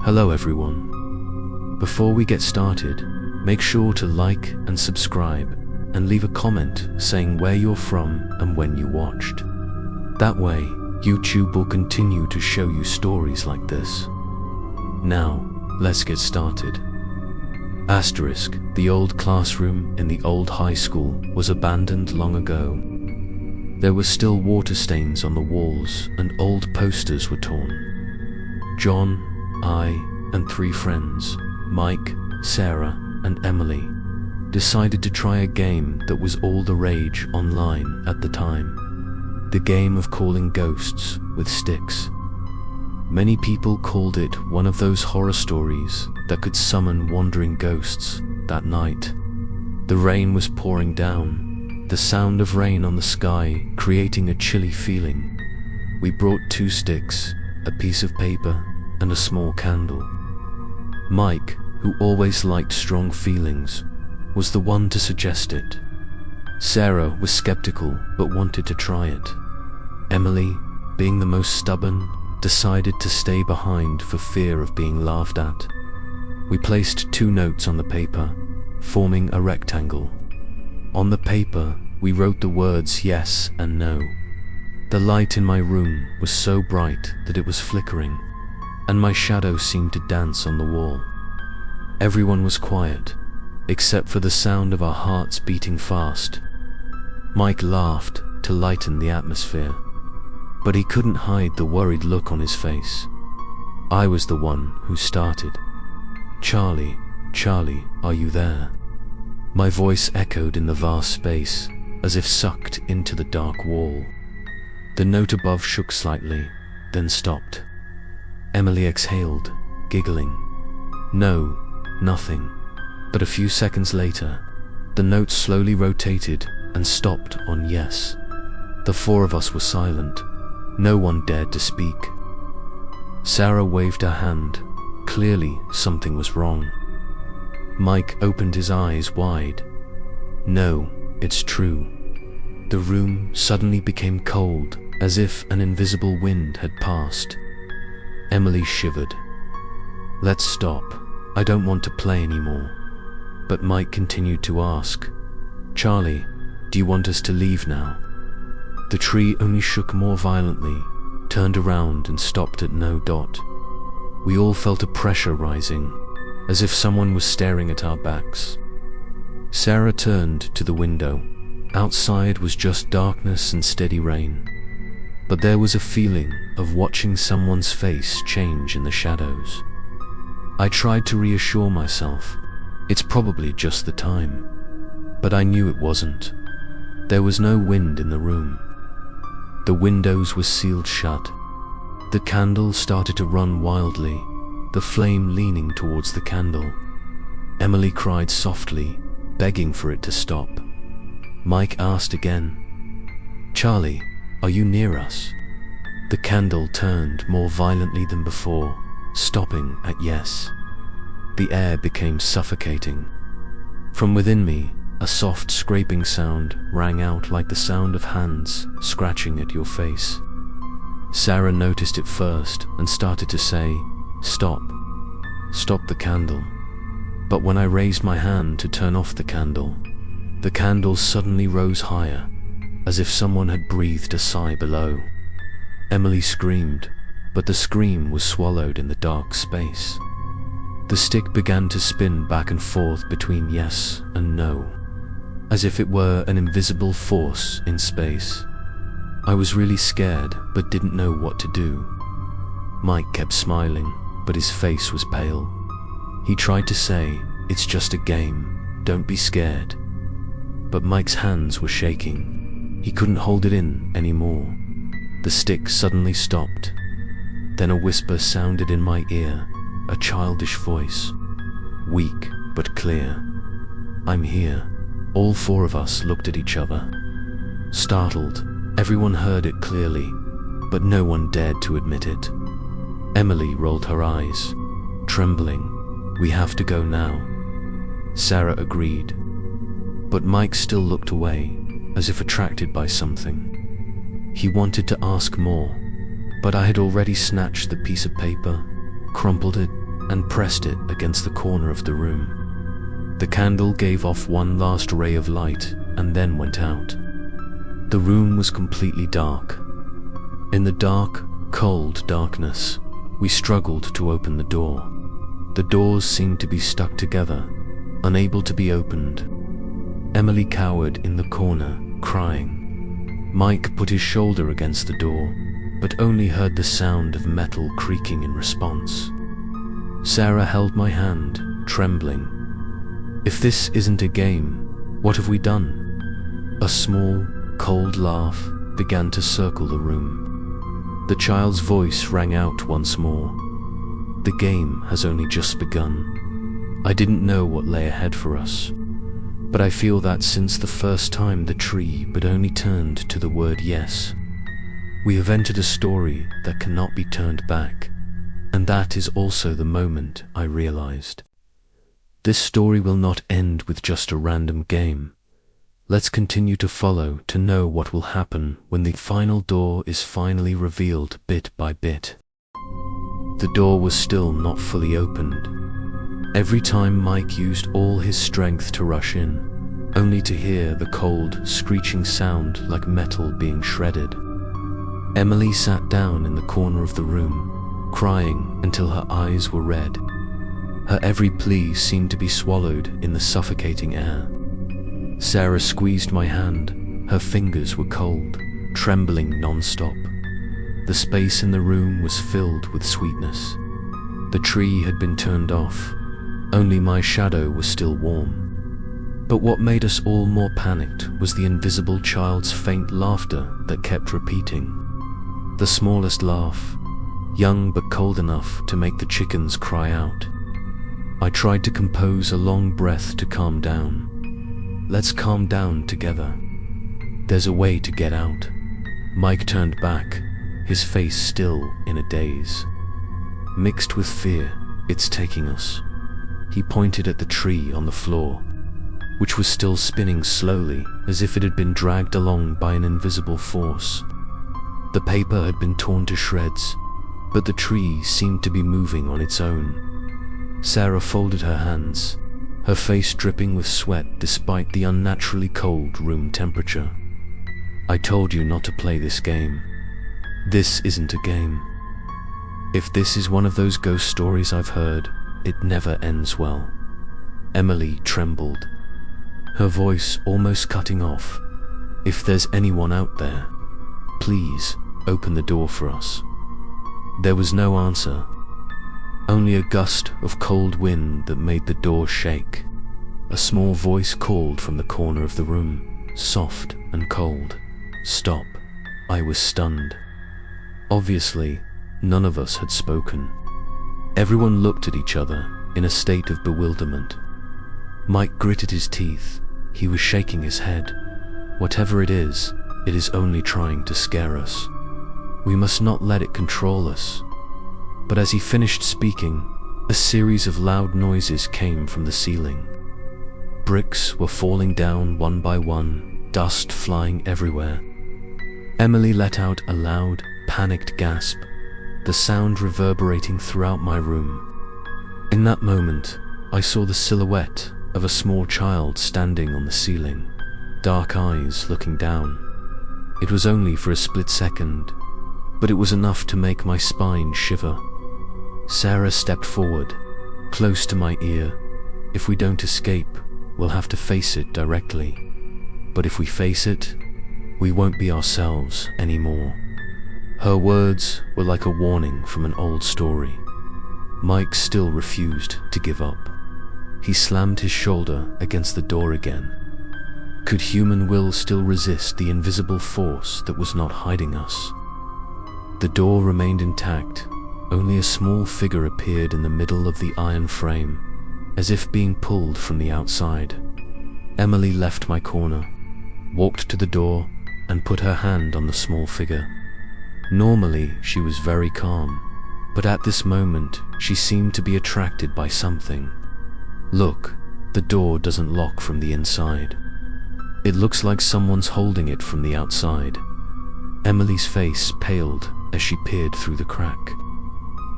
Hello everyone. Before we get started, make sure to like and subscribe and leave a comment saying where you're from and when you watched. That way, YouTube will continue to show you stories like this. Now, let's get started. Asterisk, the old classroom in the old high school was abandoned long ago. There were still water stains on the walls and old posters were torn. John, I, and 3 friends, Mike, Sarah, and Emily, decided to try a game that was all the rage online at the time. The game of calling ghosts with sticks. Many people called it one of those horror stories that could summon wandering ghosts that night. The rain was pouring down, the sound of rain on the sky creating a chilly feeling. We brought 2 sticks, a piece of paper, and a small candle. Mike, who always liked strong feelings, was the one to suggest it. Sarah was skeptical but wanted to try it. Emily, being the most stubborn, decided to stay behind for fear of being laughed at. We placed 2 notes on the paper, forming a rectangle. On the paper, we wrote the words yes and no. The light in my room was so bright that it was flickering, and my shadow seemed to dance on the wall. Everyone was quiet, except for the sound of our hearts beating fast. Mike laughed to lighten the atmosphere, but he couldn't hide the worried look on his face. I was the one who started. "Charlie, Charlie, are you there?" My voice echoed in the vast space, as if sucked into the dark wall. The note above shook slightly, then stopped. Emily exhaled, giggling. No, nothing. But a few seconds later, the note slowly rotated and stopped on yes. The 4 of us were silent. No one dared to speak. Sarah waved her hand. Clearly, something was wrong. Mike opened his eyes wide. No, it's true. The room suddenly became cold, as if an invisible wind had passed. Emily shivered. "Let's stop. I don't want to play anymore." But Mike continued to ask, "Charlie, do you want us to leave now?" The tree only shook more violently, turned around and stopped at no dot. We all felt a pressure rising, as if someone was staring at our backs. Sarah turned to the window. Outside was just darkness and steady rain. But there was a feeling of watching someone's face change in the shadows. I tried to reassure myself, it's probably just the time. But I knew it wasn't. There was no wind in the room. The windows were sealed shut. The candle started to run wildly, the flame leaning towards the candle. Emily cried softly, begging for it to stop. Mike asked again, "Charlie, are you near us?" The candle turned more violently than before, stopping at yes. The air became suffocating. From within me, a soft scraping sound rang out like the sound of hands scratching at your face. Sarah noticed it first and started to say, "Stop. Stop the candle." But when I raised my hand to turn off the candle suddenly rose higher, as if someone had breathed a sigh below. Emily screamed, but the scream was swallowed in the dark space. The stick began to spin back and forth between yes and no, as if it were an invisible force in space. I was really scared, but didn't know what to do. Mike kept smiling, but his face was pale. He tried to say, "It's just a game, don't be scared." But Mike's hands were shaking. He couldn't hold it in anymore. The stick suddenly stopped. Then a whisper sounded in my ear, a childish voice, weak but clear. "I'm here." All 4 of us looked at each other. Startled, everyone heard it clearly, but no one dared to admit it. Emily rolled her eyes, trembling. "We have to go now." Sarah agreed, but Mike still looked away, as if attracted by something. He wanted to ask more, but I had already snatched the piece of paper, crumpled it, and pressed it against the corner of the room. The candle gave off one last ray of light and then went out. The room was completely dark. In the dark, cold darkness, we struggled to open the door. The doors seemed to be stuck together, unable to be opened. Emily cowered in the corner, crying. Mike put his shoulder against the door, but only heard the sound of metal creaking in response. Sarah held my hand, trembling. "If this isn't a game, what have we done?" A small, cold laugh began to circle the room. The child's voice rang out once more. "The game has only just begun." I didn't know what lay ahead for us, but I feel that since the first time the tree but only turned to the word yes, we have entered a story that cannot be turned back, and that is also the moment I realized. This story will not end with just a random game. Let's continue to follow to know what will happen when the final door is finally revealed bit by bit. The door was still not fully opened. Every time Mike used all his strength to rush in, only to hear the cold, screeching sound like metal being shredded. Emily sat down in the corner of the room, crying until her eyes were red. Her every plea seemed to be swallowed in the suffocating air. Sarah squeezed my hand. Her fingers were cold, trembling non-stop. The space in the room was filled with sweetness. The tree had been turned off. Only my shadow was still warm. But what made us all more panicked was the invisible child's faint laughter that kept repeating. The smallest laugh, young but cold enough to make the chickens cry out. I tried to compose a long breath to calm down. "Let's calm down together. There's a way to get out." Mike turned back, his face still in a daze. Mixed with fear, "It's taking us." He pointed at the tree on the floor, which was still spinning slowly as if it had been dragged along by an invisible force. The paper had been torn to shreds, but the tree seemed to be moving on its own. Sarah folded her hands, her face dripping with sweat despite the unnaturally cold room temperature. "I told you not to play this game. This isn't a game. If this is one of those ghost stories I've heard, it never ends well." Emily trembled, her voice almost cutting off. "If there's anyone out there, please open the door for us." There was no answer, only a gust of cold wind that made the door shake. A small voice called from the corner of the room, soft and cold. "Stop." I was stunned. Obviously, none of us had spoken. Everyone looked at each other in a state of bewilderment. Mike gritted his teeth. He was shaking his head. "Whatever it is only trying to scare us. We must not let it control us." But as he finished speaking, a series of loud noises came from the ceiling. Bricks were falling down one by one, dust flying everywhere. Emily let out a loud, panicked gasp, the sound reverberating throughout my room. In that moment, I saw the silhouette of a small child standing on the ceiling, dark eyes looking down. It was only for a split second, but it was enough to make my spine shiver. Sarah stepped forward, close to my ear. "If we don't escape, we'll have to face it directly. But if we face it, we won't be ourselves anymore." Her words were like a warning from an old story. Mike still refused to give up. He slammed his shoulder against the door again. Could human will still resist the invisible force that was not hiding us? The door remained intact. Only a small figure appeared in the middle of the iron frame, as if being pulled from the outside. Emily left my corner, walked to the door, and put her hand on the small figure. Normally, she was very calm, but at this moment, she seemed to be attracted by something. "Look, the door doesn't lock from the inside. It looks like someone's holding it from the outside." Emily's face paled as she peered through the crack.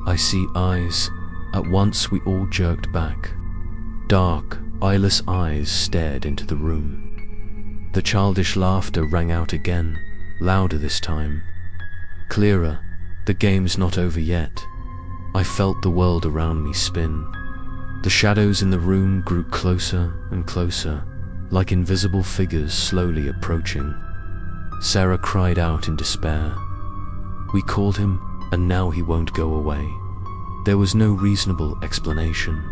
"I see eyes. At once we all jerked back. Dark, eyeless eyes stared into the room. The childish laughter rang out again, louder this time. Clearer. The game's not over yet. I felt the world around me spin. The shadows in the room grew closer and closer, like invisible figures slowly approaching. Sarah cried out in despair. We called him, and now he won't go away. There was no reasonable explanation,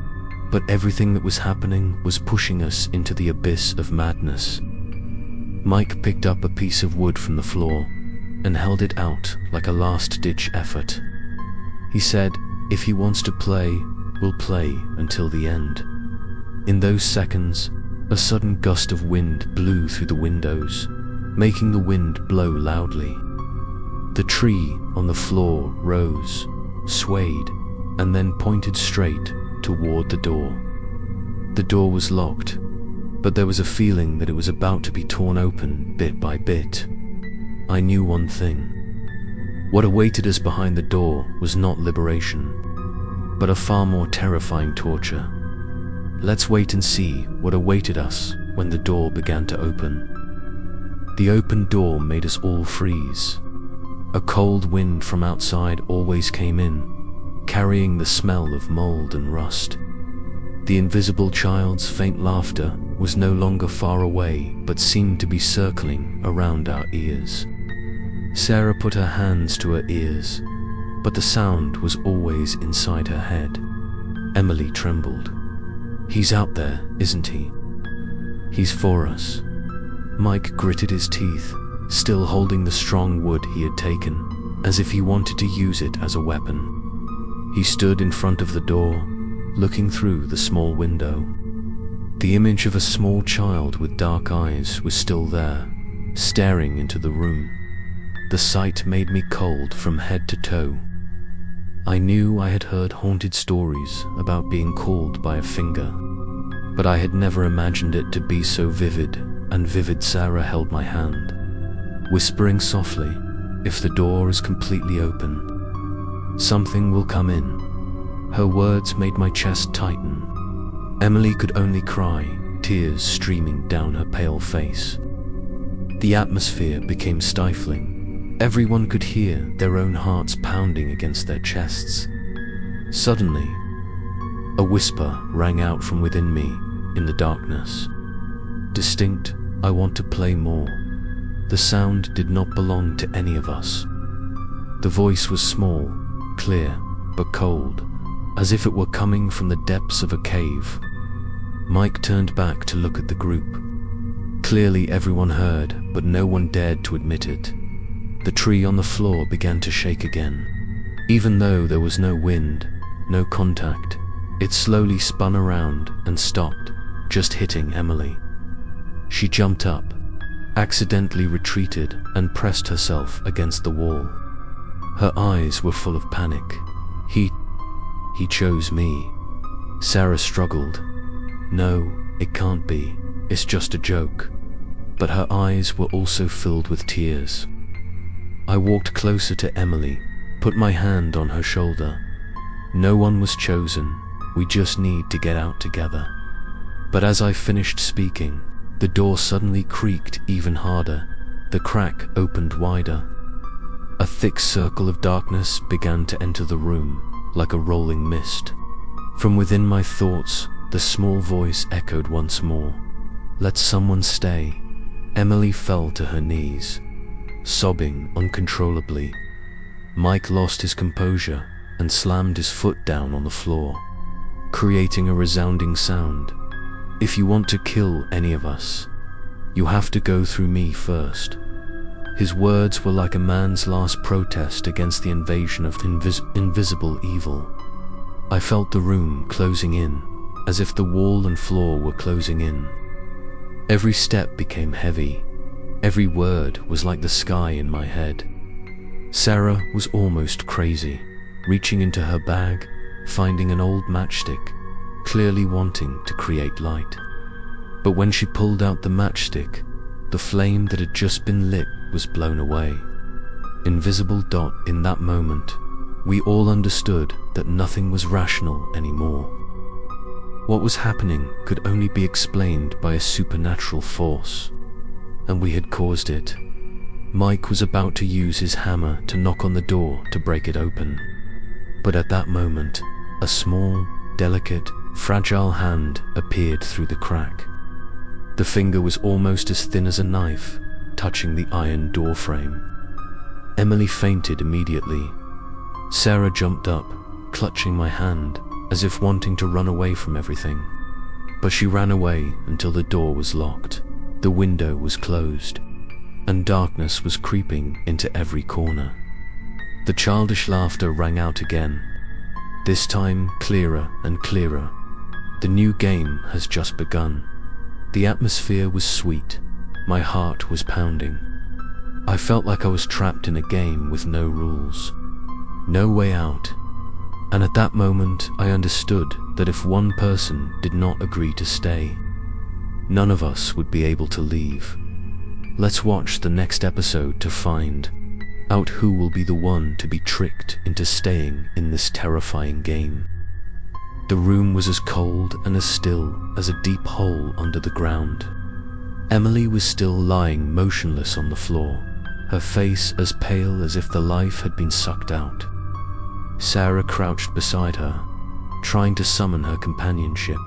but everything that was happening was pushing us into the abyss of madness. Mike picked up a piece of wood from the floor and held it out like a last-ditch effort. He said, if he wants to play, we'll play until the end. In those seconds, a sudden gust of wind blew through the windows, making the wind blow loudly. The tree on the floor rose, swayed, and then pointed straight toward the door. The door was locked, but there was a feeling that it was about to be torn open bit by bit. I knew one thing. What awaited us behind the door was not liberation, but a far more terrifying torture. Let's wait and see what awaited us when the door began to open. The open door made us all freeze. A cold wind from outside always came in, carrying the smell of mold and rust. The invisible child's faint laughter was no longer far away, but seemed to be circling around our ears. Sarah put her hands to her ears, but the sound was always inside her head. Emily trembled. He's out there, isn't he? He's for us. Mike gritted his teeth, still holding the strong wood he had taken, as if he wanted to use it as a weapon. He stood in front of the door, looking through the small window. The image of a small child with dark eyes was still there, staring into the room. The sight made me cold from head to toe. I knew I had heard haunted stories about being called by a finger, but I had never imagined it to be so vivid and vivid. Sarah held my hand, whispering softly, if the door is completely open, something will come in. Her words made my chest tighten. Emily could only cry, tears streaming down her pale face. The atmosphere became stifling. Everyone could hear their own hearts pounding against their chests. Suddenly, a whisper rang out from within me in the darkness. Distinct, I want to play more. The sound did not belong to any of us. The voice was small, clear, but cold, as if it were coming from the depths of a cave. Mike turned back to look at the group. Clearly everyone heard, but no one dared to admit it. The tree on the floor began to shake again. Even though there was no wind, no contact, it slowly spun around and stopped, just hitting Emily. She jumped up, accidentally retreated, and pressed herself against the wall. Her eyes were full of panic. He chose me. Sarah struggled. No, it can't be. It's just a joke. But her eyes were also filled with tears. I walked closer to Emily, put my hand on her shoulder. No one was chosen. We just need to get out together. But as I finished speaking, the door suddenly creaked even harder. The crack opened wider. A thick circle of darkness began to enter the room, like a rolling mist. From within my thoughts, the small voice echoed once more. Let someone stay. Emily fell to her knees, sobbing uncontrollably. Mike lost his composure and slammed his foot down on the floor, creating a resounding sound. If you want to kill any of us, you have to go through me first. His words were like a man's last protest against the invasion of invisible evil. I felt the room closing in, as if the wall and floor were closing in. Every step became heavy. Every word was like the sky in my head. Sarah was almost crazy, reaching into her bag, finding an old matchstick, clearly wanting to create light. But when she pulled out the matchstick, the flame that had just been lit was blown away. Invisible dot in that moment, We all understood that nothing was rational anymore. What was happening could only be explained by a supernatural force, and we had caused it. Mike was about to use his hammer to knock on the door to break it open. But at that moment, a small, delicate, fragile hand appeared through the crack. The finger was almost as thin as a knife, touching the iron door frame. Emily fainted immediately. Sarah jumped up, clutching my hand, as if wanting to run away from everything. But she ran away until the door was locked, the window was closed, and darkness was creeping into every corner. The childish laughter rang out again, this time clearer and clearer. The new game has just begun. The atmosphere was sweet. My heart was pounding. I felt like I was trapped in a game with no rules, no way out. And at that moment, I understood that if one person did not agree to stay, none of us would be able to leave. Let's watch the next episode to find out who will be the one to be tricked into staying in this terrifying game. The room was as cold and as still as a deep hole under the ground. Emily was still lying motionless on the floor, her face as pale as if the life had been sucked out. Sarah crouched beside her, trying to summon her companionship,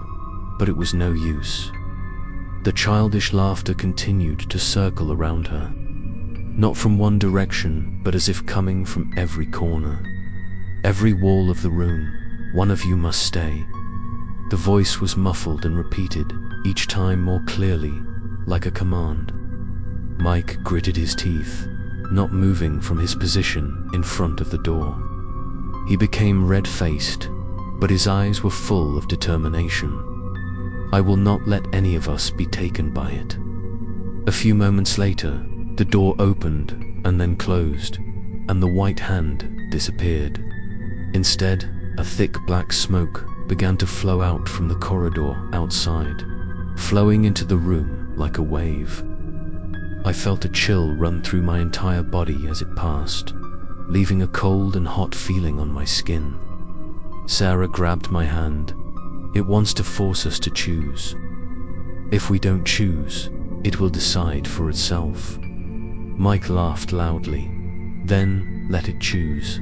but it was no use. The childish laughter continued to circle around her, not from one direction, but as if coming from every corner, every wall of the room. One of you must stay. The voice was muffled and repeated, each time more clearly, like a command. Mike gritted his teeth, not moving from his position in front of the door. He became red-faced, but his eyes were full of determination. I will not let any of us be taken by it. A few moments later, the door opened and then closed, and the white hand disappeared. Instead, a thick black smoke began to flow out from the corridor outside, flowing into the room like a wave. I felt a chill run through my entire body as it passed, leaving a cold and hot feeling on my skin. Sarah grabbed my hand. It wants to force us to choose. If we don't choose, it will decide for itself. Mike laughed loudly. Then let it choose.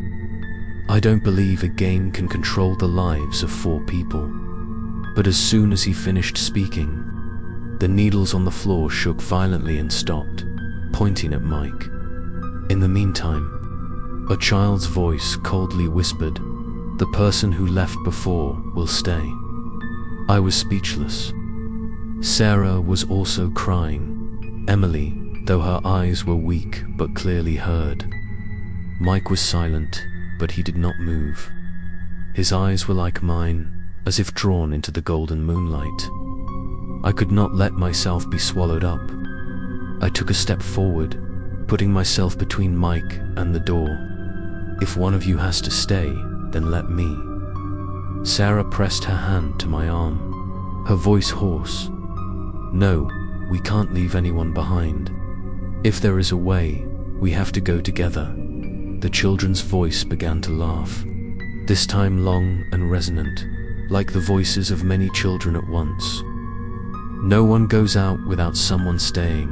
I don't believe a game can control the lives of 4 people. But as soon as he finished speaking, the needles on the floor shook violently and stopped, pointing at Mike. In the meantime, a child's voice coldly whispered, "The person who left before will stay." I was speechless. Sarah was also crying. Emily, though her eyes were weak but clearly heard. Mike was silent, but he did not move. His eyes were like mine, as if drawn into the golden moonlight. I could not let myself be swallowed up. I took a step forward, putting myself between Mike and the door. "If one of you has to stay, then let me." Sarah pressed her hand to my arm, her voice hoarse. "No, we can't leave anyone behind. If there is a way, we have to go together." The children's voice began to laugh, this time long and resonant, like the voices of many children at once. "No one goes out without someone staying."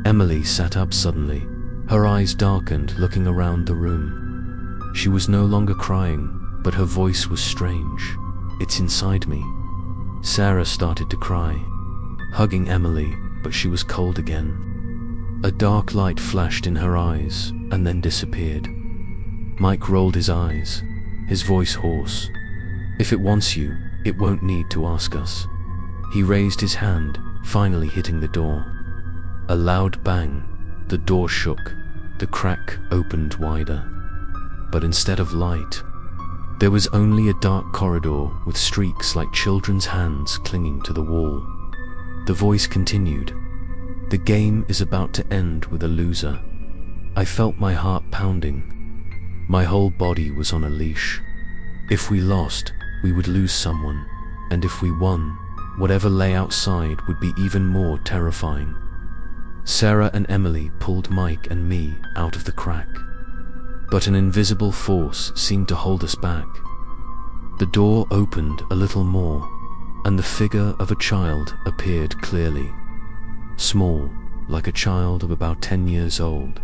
Emily sat up suddenly, her eyes darkened, looking around the room. She was no longer crying, but her voice was strange. "It's inside me." Sarah started to cry, hugging Emily, but she was cold again. A dark light flashed in her eyes and then disappeared. Mike rolled his eyes, his voice hoarse. "If it wants you, it won't need to ask us." He raised his hand, finally hitting the door. A loud bang, the door shook, the crack opened wider. But instead of light, there was only a dark corridor with streaks like children's hands clinging to the wall. The voice continued, "The game is about to end with a loser." I felt my heart pounding. My whole body was on a leash. If we lost, we would lose someone, and if we won, whatever lay outside would be even more terrifying. Sarah and Emily pulled Mike and me out of the crack. but an invisible force seemed to hold us back. The door opened a little more, and the figure of a child appeared clearly. Small, like a child of about 10 years old.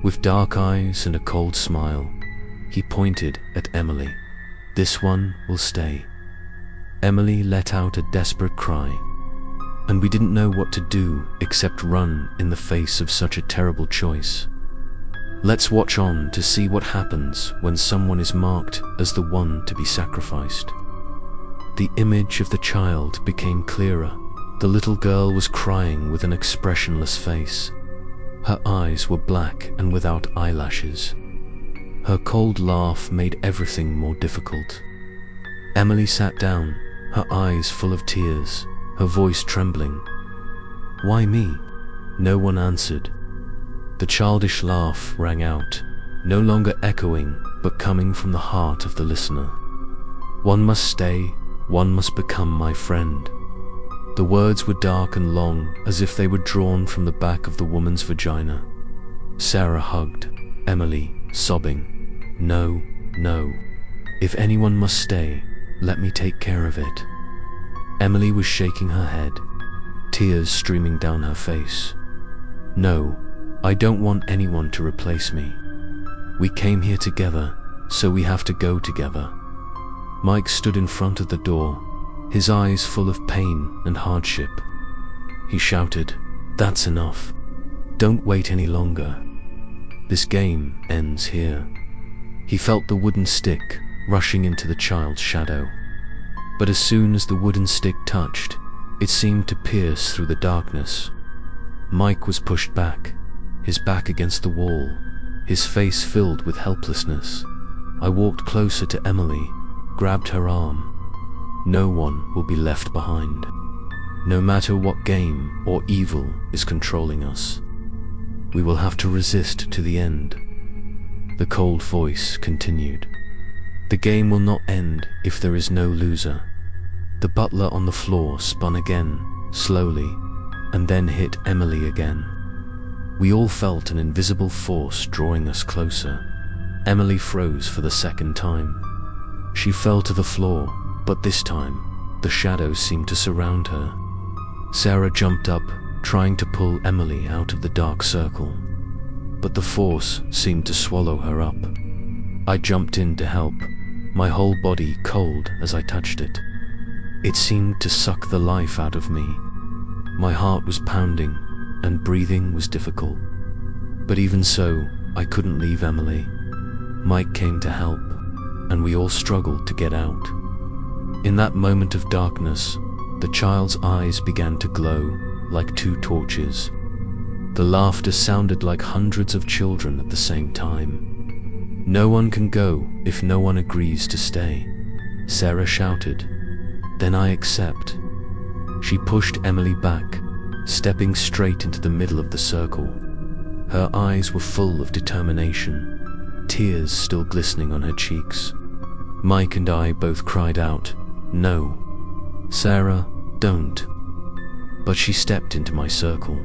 With dark eyes and a cold smile, he pointed at Emily. "This one will stay." Emily let out a desperate cry, and we didn't know what to do except run in the face of such a terrible choice. Let's watch on to see what happens when someone is marked as the one to be sacrificed. The image of the child became clearer. The little girl was crying with an expressionless face. Her eyes were black and without eyelashes. Her cold laugh made everything more difficult. Emily sat down, her eyes full of tears, her voice trembling. "Why me?" No one answered. The childish laugh rang out, no longer echoing, but coming from the heart of the listener. "One must stay, one must become my friend." The words were dark and long, as if they were drawn from the back of the woman's vagina. Sarah hugged Emily, sobbing, "No, no. If anyone must stay, let me take care of it." Emily was shaking her head, tears streaming down her face. "No, I don't want anyone to replace me. We came here together, so we have to go together." Mike stood in front of the door, his eyes full of pain and hardship. He shouted, "That's enough. Don't wait any longer. This game ends here." He felt the wooden stick rushing into the child's shadow. But as soon as the wooden stick touched, it seemed to pierce through the darkness. Mike was pushed back, his back against the wall, his face filled with helplessness. I walked closer to Emily, grabbed her arm. No one will be left behind, no matter what game or evil is controlling us. We will have to resist to the end. The cold voice continued. "The game will not end if there is no loser." The butler on the floor spun again, slowly, and then hit Emily again. We all felt an invisible force drawing us closer. Emily froze for the second time. She fell to the floor, but this time, the shadows seemed to surround her. Sarah jumped up, trying to pull Emily out of the dark circle, but the force seemed to swallow her up. I jumped in to help, my whole body cold as I touched it. It seemed to suck the life out of me. My heart was pounding, and breathing was difficult. But even so, I couldn't leave Emily. Mike came to help, and we all struggled to get out. In that moment of darkness, the child's eyes began to glow like two torches. The laughter sounded like hundreds of children at the same time. "No one can go if no one agrees to stay," Sarah shouted. "Then I accept." She pushed Emily back, stepping straight into the middle of the circle. Her eyes were full of determination, tears still glistening on her cheeks. Mike and I both cried out, "No, Sarah, don't." But she stepped into my circle.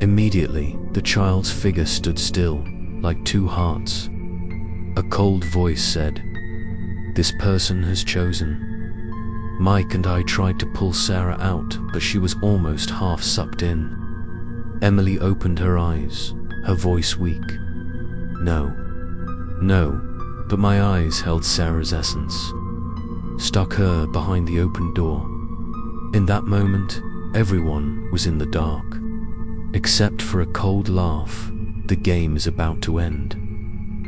Immediately, the child's figure stood still, like two hearts. A cold voice said, "This person has chosen." Mike and I tried to pull Sarah out, but she was almost half sucked in. Emily opened her eyes, her voice weak. "No, no," but my eyes held Sarah's essence, stuck her behind the open door. In that moment, everyone was in the dark. Except for a cold laugh, the game is about to end.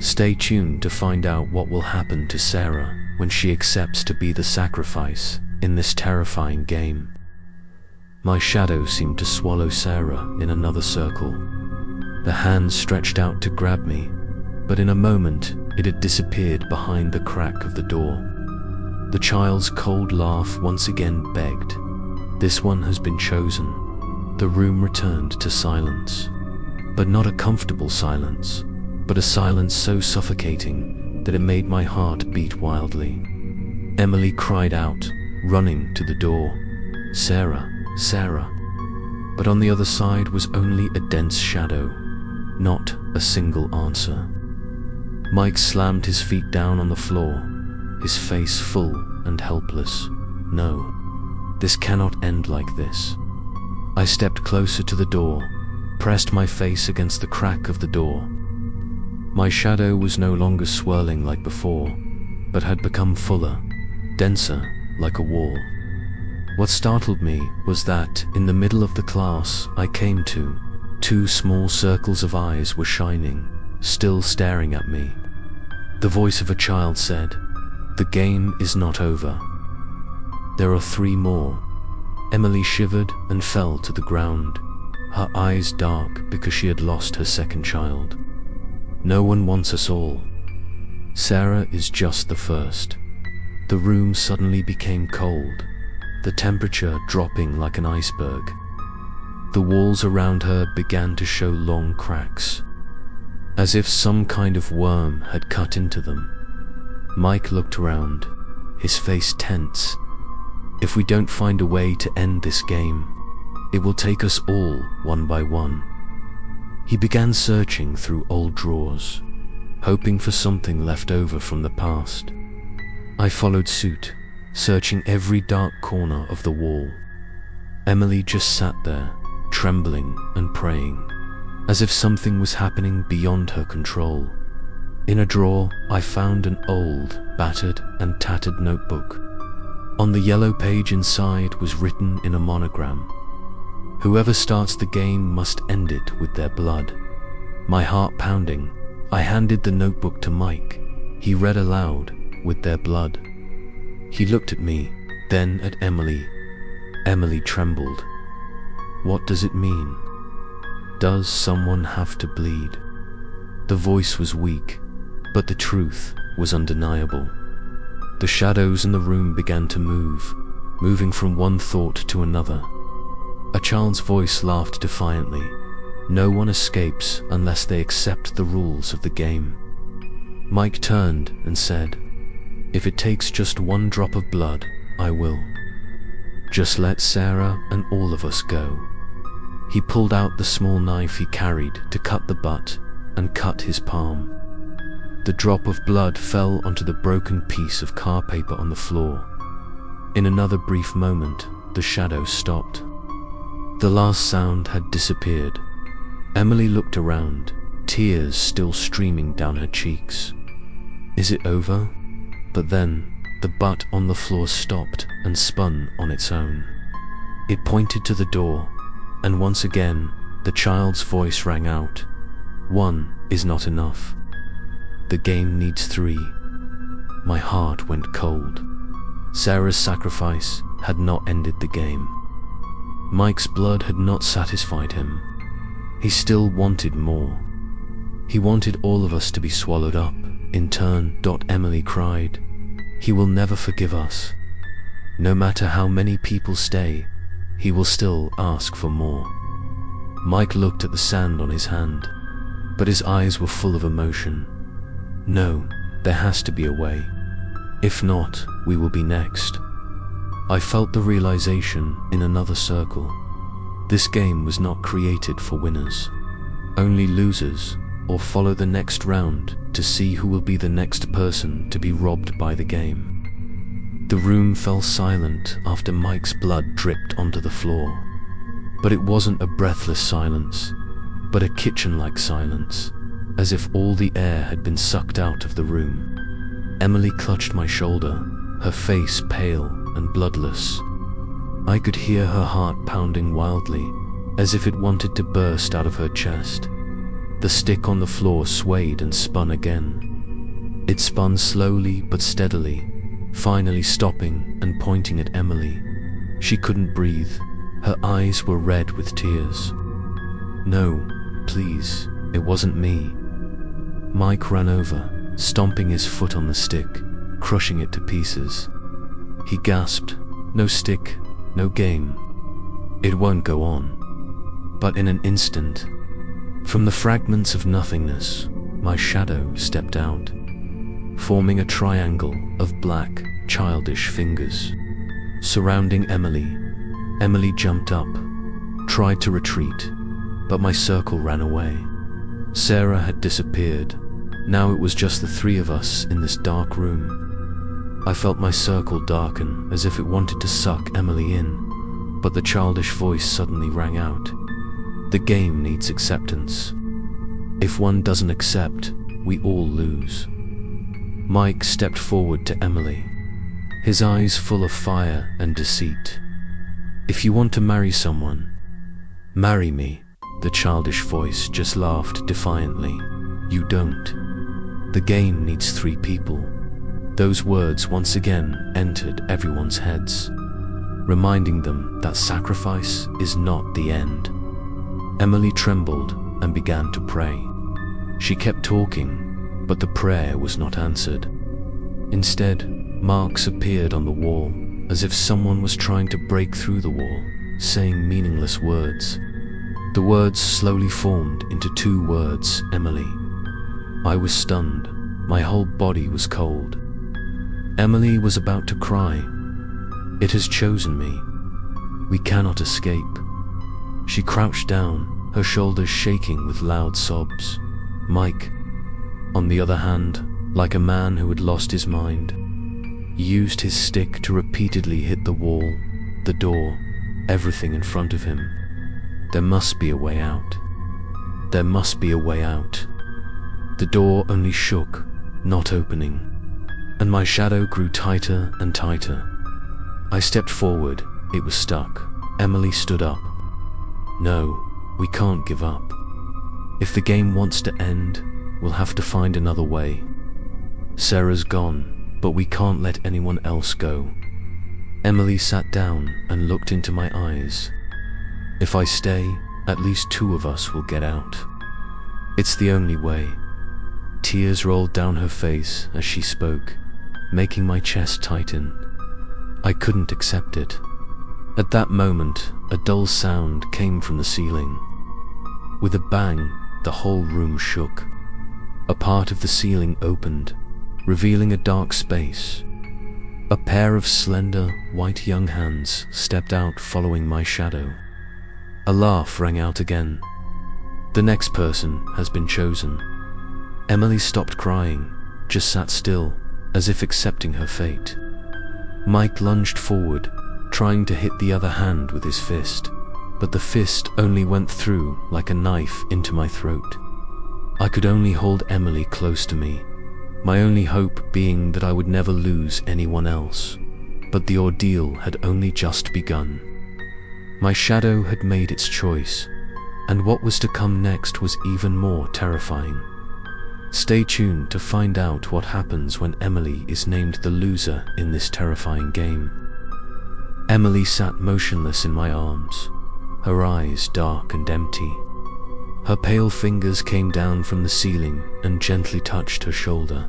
Stay tuned to find out what will happen to Sarah when she accepts to be the sacrifice in this terrifying game. My shadow seemed to swallow Sarah in another circle. The hand stretched out to grab me, but in a moment it had disappeared behind the crack of the door. The child's cold laugh once again begged, "This one has been chosen." The room returned to silence, but not a comfortable silence, but a silence so suffocating that it made my heart beat wildly. Emily cried out, running to the door, "Sarah, Sarah." But on the other side was only a dense shadow, not a single answer. Mike slammed his feet down on the floor, his face full and helpless. No, this cannot end like this. I stepped closer to the door, pressed my face against the crack of the door. My shadow was no longer swirling like before, but had become fuller, denser, like a wall. What startled me was that, in the middle of the class I came to, 2 small circles of eyes were shining, still staring at me. The voice of a child said, "The game is not over. There are 3 more." Emily shivered and fell to the ground, her eyes dark because she had lost her second child. No one wants us all. Sarah is just the first. The room suddenly became cold, the temperature dropping like an iceberg. The walls around her began to show long cracks, as if some kind of worm had cut into them. Mike looked around, his face tense. If we don't find a way to end this game, it will take us all one by one. He began searching through old drawers, hoping for something left over from the past. I followed suit, searching every dark corner of the wall. Emily just sat there, trembling and praying, as if something was happening beyond her control. In a drawer, I found an old, battered and tattered notebook. On the yellow page inside was written in a monogram, "Whoever starts the game must end it with their blood." My heart pounding, I handed the notebook to Mike. He read aloud, "With their blood." He looked at me, then at Emily. Emily trembled. "What does it mean? Does someone have to bleed?" The voice was weak, but the truth was undeniable. The shadows in the room began to move, moving from one thought to another. A child's voice laughed defiantly. "No one escapes unless they accept the rules of the game." Mike turned and said, "If it takes just 1 drop of blood, I will. Just let Sarah and all of us go." He pulled out the small knife he carried to cut the butt and cut his palm. The drop of blood fell onto the broken piece of car paper on the floor. In another brief moment, the shadow stopped. The last sound had disappeared. Emily looked around, tears still streaming down her cheeks. Is it over? But then, the butt on the floor stopped and spun on its own. It pointed to the door, and once again, the child's voice rang out. "1 is not enough. The game needs 3. My heart went cold. Sarah's sacrifice had not ended the game. Mike's blood had not satisfied him. He still wanted more. He wanted all of us to be swallowed up, in turn. Emily cried, "He will never forgive us. No matter how many people stay, he will still ask for more." Mike looked at the sand on his hand, but his eyes were full of emotion. "No, there has to be a way. If not, we will be next." I felt the realization in another circle. This game was not created for winners. Only losers, or follow the next round to see who will be the next person to be robbed by the game. The room fell silent after Mike's blood dripped onto the floor. But it wasn't a breathless silence, but a kitchen-like silence, as if all the air had been sucked out of the room. Emily clutched my shoulder, her face pale and bloodless. I could hear her heart pounding wildly, as if it wanted to burst out of her chest. The stick on the floor swayed and spun again. It spun slowly but steadily, finally stopping and pointing at Emily. She couldn't breathe. Her eyes were red with tears. "No, please, it wasn't me." Mike ran over, stomping his foot on the stick, crushing it to pieces. He gasped, "No stick, no game. It won't go on." But in an instant, from the fragments of nothingness, my shadow stepped out, forming a triangle of black, childish fingers. Surrounding Emily, Emily jumped up, tried to retreat, but my circle ran away. Sarah had disappeared. Now it was just the three of us in this dark room. I felt my circle darken as if it wanted to suck Emily in, but the childish voice suddenly rang out. The game needs acceptance. If one doesn't accept, we all lose. Mike stepped forward to Emily, his eyes full of fire and deceit. If you want to marry someone, marry me. The childish voice just laughed defiantly. You don't. The game needs 3 people. Those words once again entered everyone's heads, reminding them that sacrifice is not the end. Emily trembled and began to pray. She kept talking, but the prayer was not answered. Instead, marks appeared on the wall, as if someone was trying to break through the wall, saying meaningless words. The words slowly formed into 2 words, Emily. I was stunned. My whole body was cold. Emily was about to cry. It has chosen me. We cannot escape. She crouched down, her shoulders shaking with loud sobs. Mike, on the other hand, like a man who had lost his mind, used his stick to repeatedly hit the wall, the door, everything in front of him. There must be a way out. There must be a way out. The door only shook, not opening, and my shadow grew tighter and tighter. I stepped forward. It was stuck. Emily stood up. No, we can't give up. If the game wants to end, we'll have to find another way. Sarah's gone, but we can't let anyone else go. Emily sat down and looked into my eyes. If I stay, at least 2 of us will get out. It's the only way. Tears rolled down her face as she spoke, making my chest tighten. I couldn't accept it. At that moment, a dull sound came from the ceiling. With a bang, the whole room shook. A part of the ceiling opened, revealing a dark space. A pair of slender, white young hands stepped out following my shadow. A laugh rang out again. The next person has been chosen. Emily stopped crying, just sat still, as if accepting her fate. Mike lunged forward, trying to hit the other hand with his fist, but the fist only went through like a knife into my throat. I could only hold Emily close to me, my only hope being that I would never lose anyone else. But the ordeal had only just begun. My shadow had made its choice, and what was to come next was even more terrifying. Stay tuned to find out what happens when Emily is named the loser in this terrifying game. Emily sat motionless in my arms, her eyes dark and empty. Her pale fingers came down from the ceiling and gently touched her shoulder.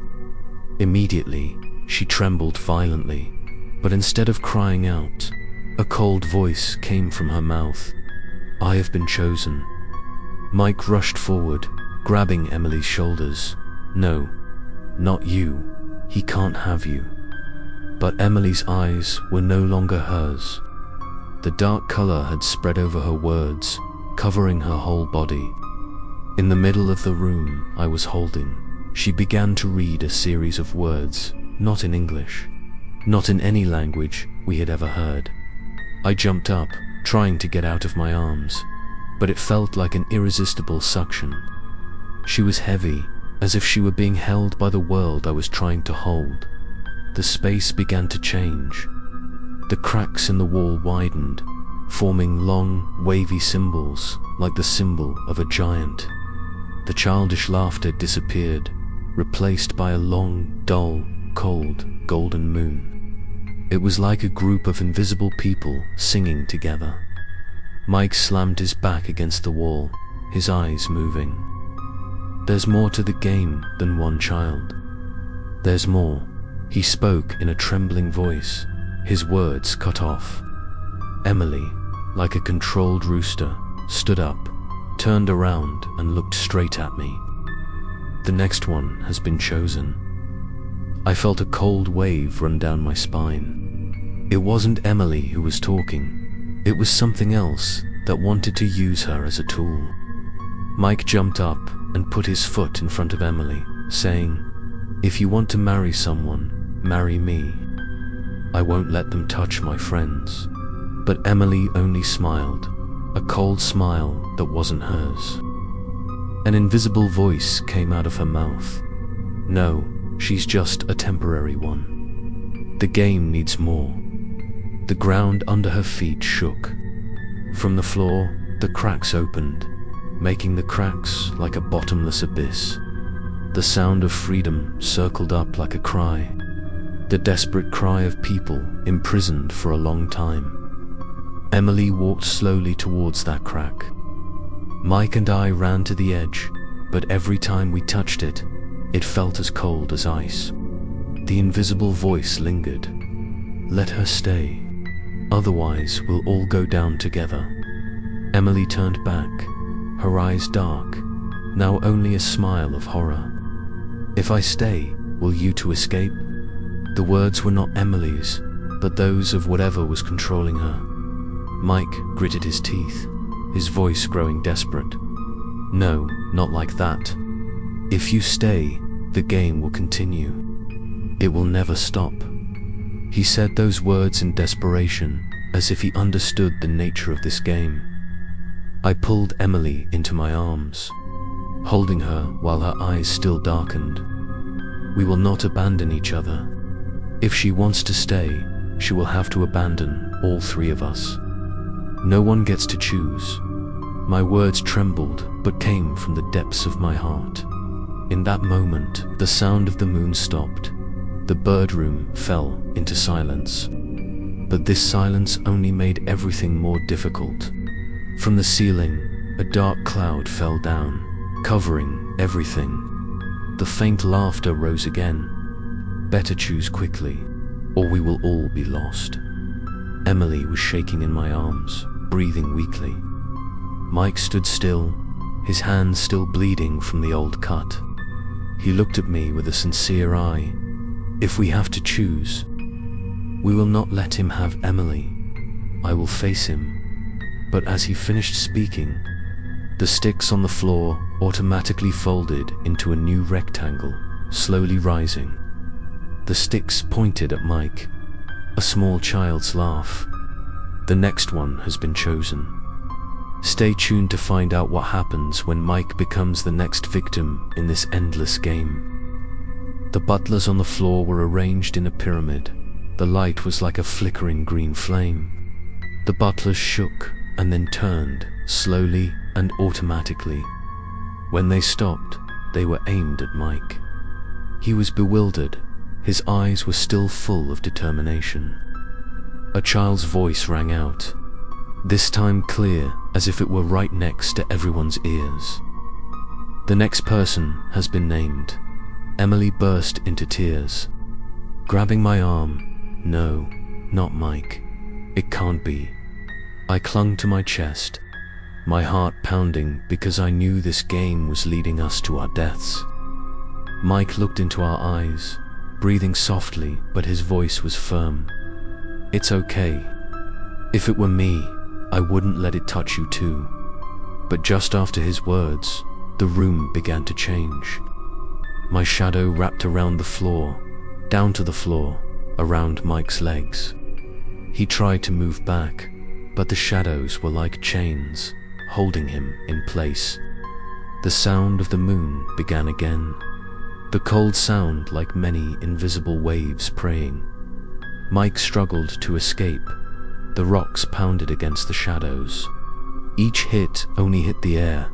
Immediately, she trembled violently, but instead of crying out, a cold voice came from her mouth. I have been chosen. Mike rushed forward, grabbing Emily's shoulders. No, not you. He can't have you. But Emily's eyes were no longer hers. The dark color had spread over her words, covering her whole body. In the middle of the room I was holding, she began to read a series of words, not in English, not in any language we had ever heard. I jumped up, trying to get out of my arms, but it felt like an irresistible suction. She was heavy, as if she were being held by the world I was trying to hold. The space began to change. The cracks in the wall widened, forming long, wavy symbols, like the symbol of a giant. The childish laughter disappeared, replaced by a long, dull, cold, golden moon. It was like a group of invisible people singing together. Mike slammed his back against the wall, his eyes moving. There's more to the game than one child. There's more. He spoke in a trembling voice, his words cut off. Emily, like a controlled rooster, stood up, turned around and looked straight at me. The next one has been chosen. I felt a cold wave run down my spine. It wasn't Emily who was talking. It was something else that wanted to use her as a tool. Mike jumped up and put his foot in front of Emily, saying, "If you want to marry someone, marry me. I won't let them touch my friends." But Emily only smiled, a cold smile that wasn't hers. An invisible voice came out of her mouth. "No, she's just a temporary one. The game needs more." The ground under her feet shook. From the floor, the cracks opened, making the cracks like a bottomless abyss. The sound of freedom circled up like a cry, the desperate cry of people imprisoned for a long time. Emily walked slowly towards that crack. Mike and I ran to the edge, but every time we touched it, it felt as cold as ice. The invisible voice lingered. "Let her stay. Otherwise, we'll all go down together." Emily turned back, her eyes dark, now only a smile of horror. "If I stay, will you two escape?" The words were not Emily's, but those of whatever was controlling her. Mike gritted his teeth, his voice growing desperate. "No, not like that. If you stay, the game will continue. It will never stop." He said those words in desperation, as if he understood the nature of this game. I pulled Emily into my arms, holding her while her eyes still darkened. "We will not abandon each other. If she wants to stay, she will have to abandon all three of us. No one gets to choose." My words trembled, but came from the depths of my heart. In that moment, the sound of the moon stopped. The bird room fell into silence. But this silence only made everything more difficult. From the ceiling, a dark cloud fell down, covering everything. The faint laughter rose again. "Better choose quickly, or we will all be lost." Emily was shaking in my arms, breathing weakly. Mike stood still, his hands still bleeding from the old cut. He looked at me with a sincere eye. "If we have to choose, we will not let him have Emily. I will face him." But as he finished speaking, the sticks on the floor automatically folded into a new rectangle, slowly rising. The sticks pointed at Mike. A small child's laugh. "The next one has been chosen." Stay tuned to find out what happens when Mike becomes the next victim in this endless game. The butlers on the floor were arranged in a pyramid. The light was like a flickering green flame. The butlers shook and then turned, slowly and automatically. When they stopped, they were aimed at Mike. He was bewildered. His eyes were still full of determination. A child's voice rang out, this time clear, as if it were right next to everyone's ears. "The next person has been named." Emily burst into tears, grabbing my arm. "No, not Mike. It can't be." I clung to my chest, my heart pounding because I knew this game was leading us to our deaths. Mike looked into our eyes, breathing softly, but his voice was firm. "It's okay. If it were me, I wouldn't let it touch you too." But just after his words, the room began to change. My shadow wrapped around the floor, down to the floor, around Mike's legs. He tried to move back, but the shadows were like chains, holding him in place. The sound of the moon began again, the cold sound like many invisible waves praying. Mike struggled to escape. The rocks pounded against the shadows. Each hit only hit the air,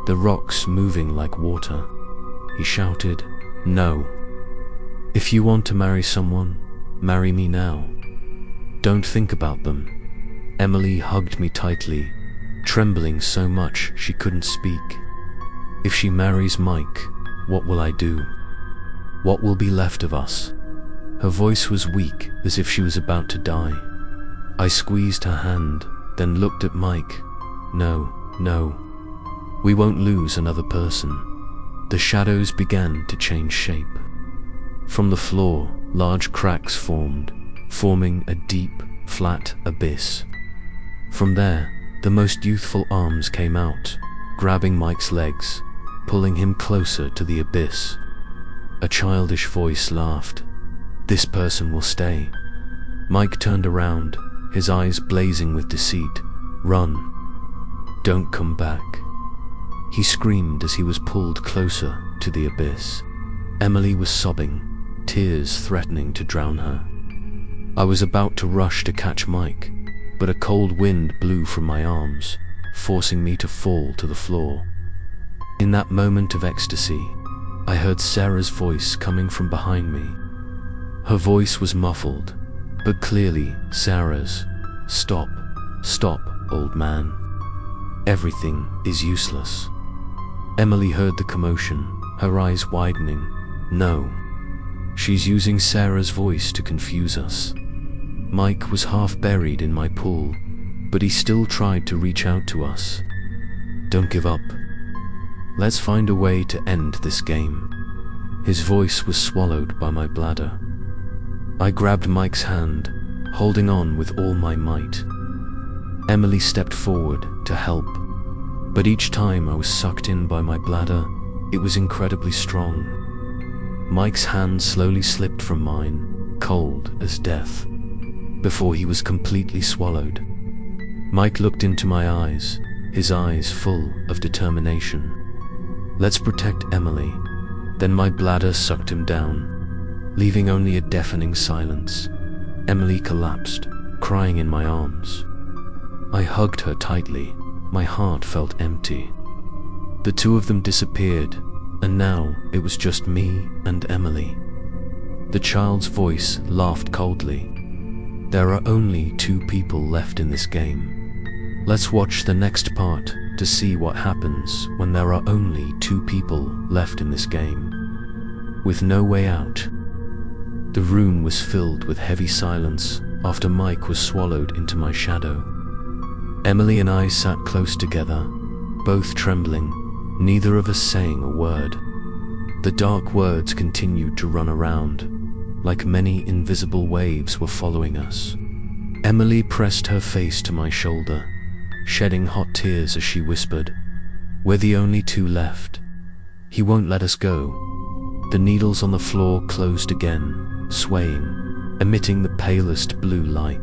the rocks moving like water. He shouted, "No. If you want to marry someone, marry me now. Don't think about them." Emily hugged me tightly, trembling so much she couldn't speak. "If she marries Mike, what will I do? What will be left of us?" Her voice was weak, as if she was about to die. I squeezed her hand, then looked at Mike. "No, no. We won't lose another person." The shadows began to change shape. From the floor, large cracks formed, forming a deep, flat abyss. From there, the most youthful arms came out, grabbing Mike's legs, pulling him closer to the abyss. A childish voice laughed. "This person will stay." Mike turned around, his eyes blazing with deceit. "Run. Don't come back," he screamed as he was pulled closer to the abyss. Emily was sobbing, tears threatening to drown her. I was about to rush to catch Mike, but a cold wind blew from my arms, forcing me to fall to the floor. In that moment of ecstasy, I heard Sarah's voice coming from behind me. Her voice was muffled, but clearly Sarah's. "Stop, stop, old man. Everything is useless." Emily heard the commotion, her eyes widening. "No. She's using Sarah's voice to confuse us." Mike was half buried in my pool, but he still tried to reach out to us. "Don't give up. Let's find a way to end this game." His voice was swallowed by my bladder. I grabbed Mike's hand, holding on with all my might. Emily stepped forward to help, but each time I was sucked in by my bladder, it was incredibly strong. Mike's hand slowly slipped from mine, cold as death, before he was completely swallowed. Mike looked into my eyes, his eyes full of determination. "Let's protect Emily." Then my bladder sucked him down, leaving only a deafening silence. Emily collapsed, crying in my arms. I hugged her tightly. My heart felt empty. The two of them disappeared, and now it was just me and Emily. The child's voice laughed coldly. "There are only 2 people left in this game. Let's watch the next part to see what happens when there are only 2 people left in this game." With no way out, the room was filled with heavy silence after Mike was swallowed into my shadow. Emily and I sat close together, both trembling, neither of us saying a word. The dark words continued to run around, like many invisible waves were following us. Emily pressed her face to my shoulder, shedding hot tears as she whispered, "We're the only 2 left. He won't let us go." The needles on the floor closed again, swaying, emitting the palest blue light.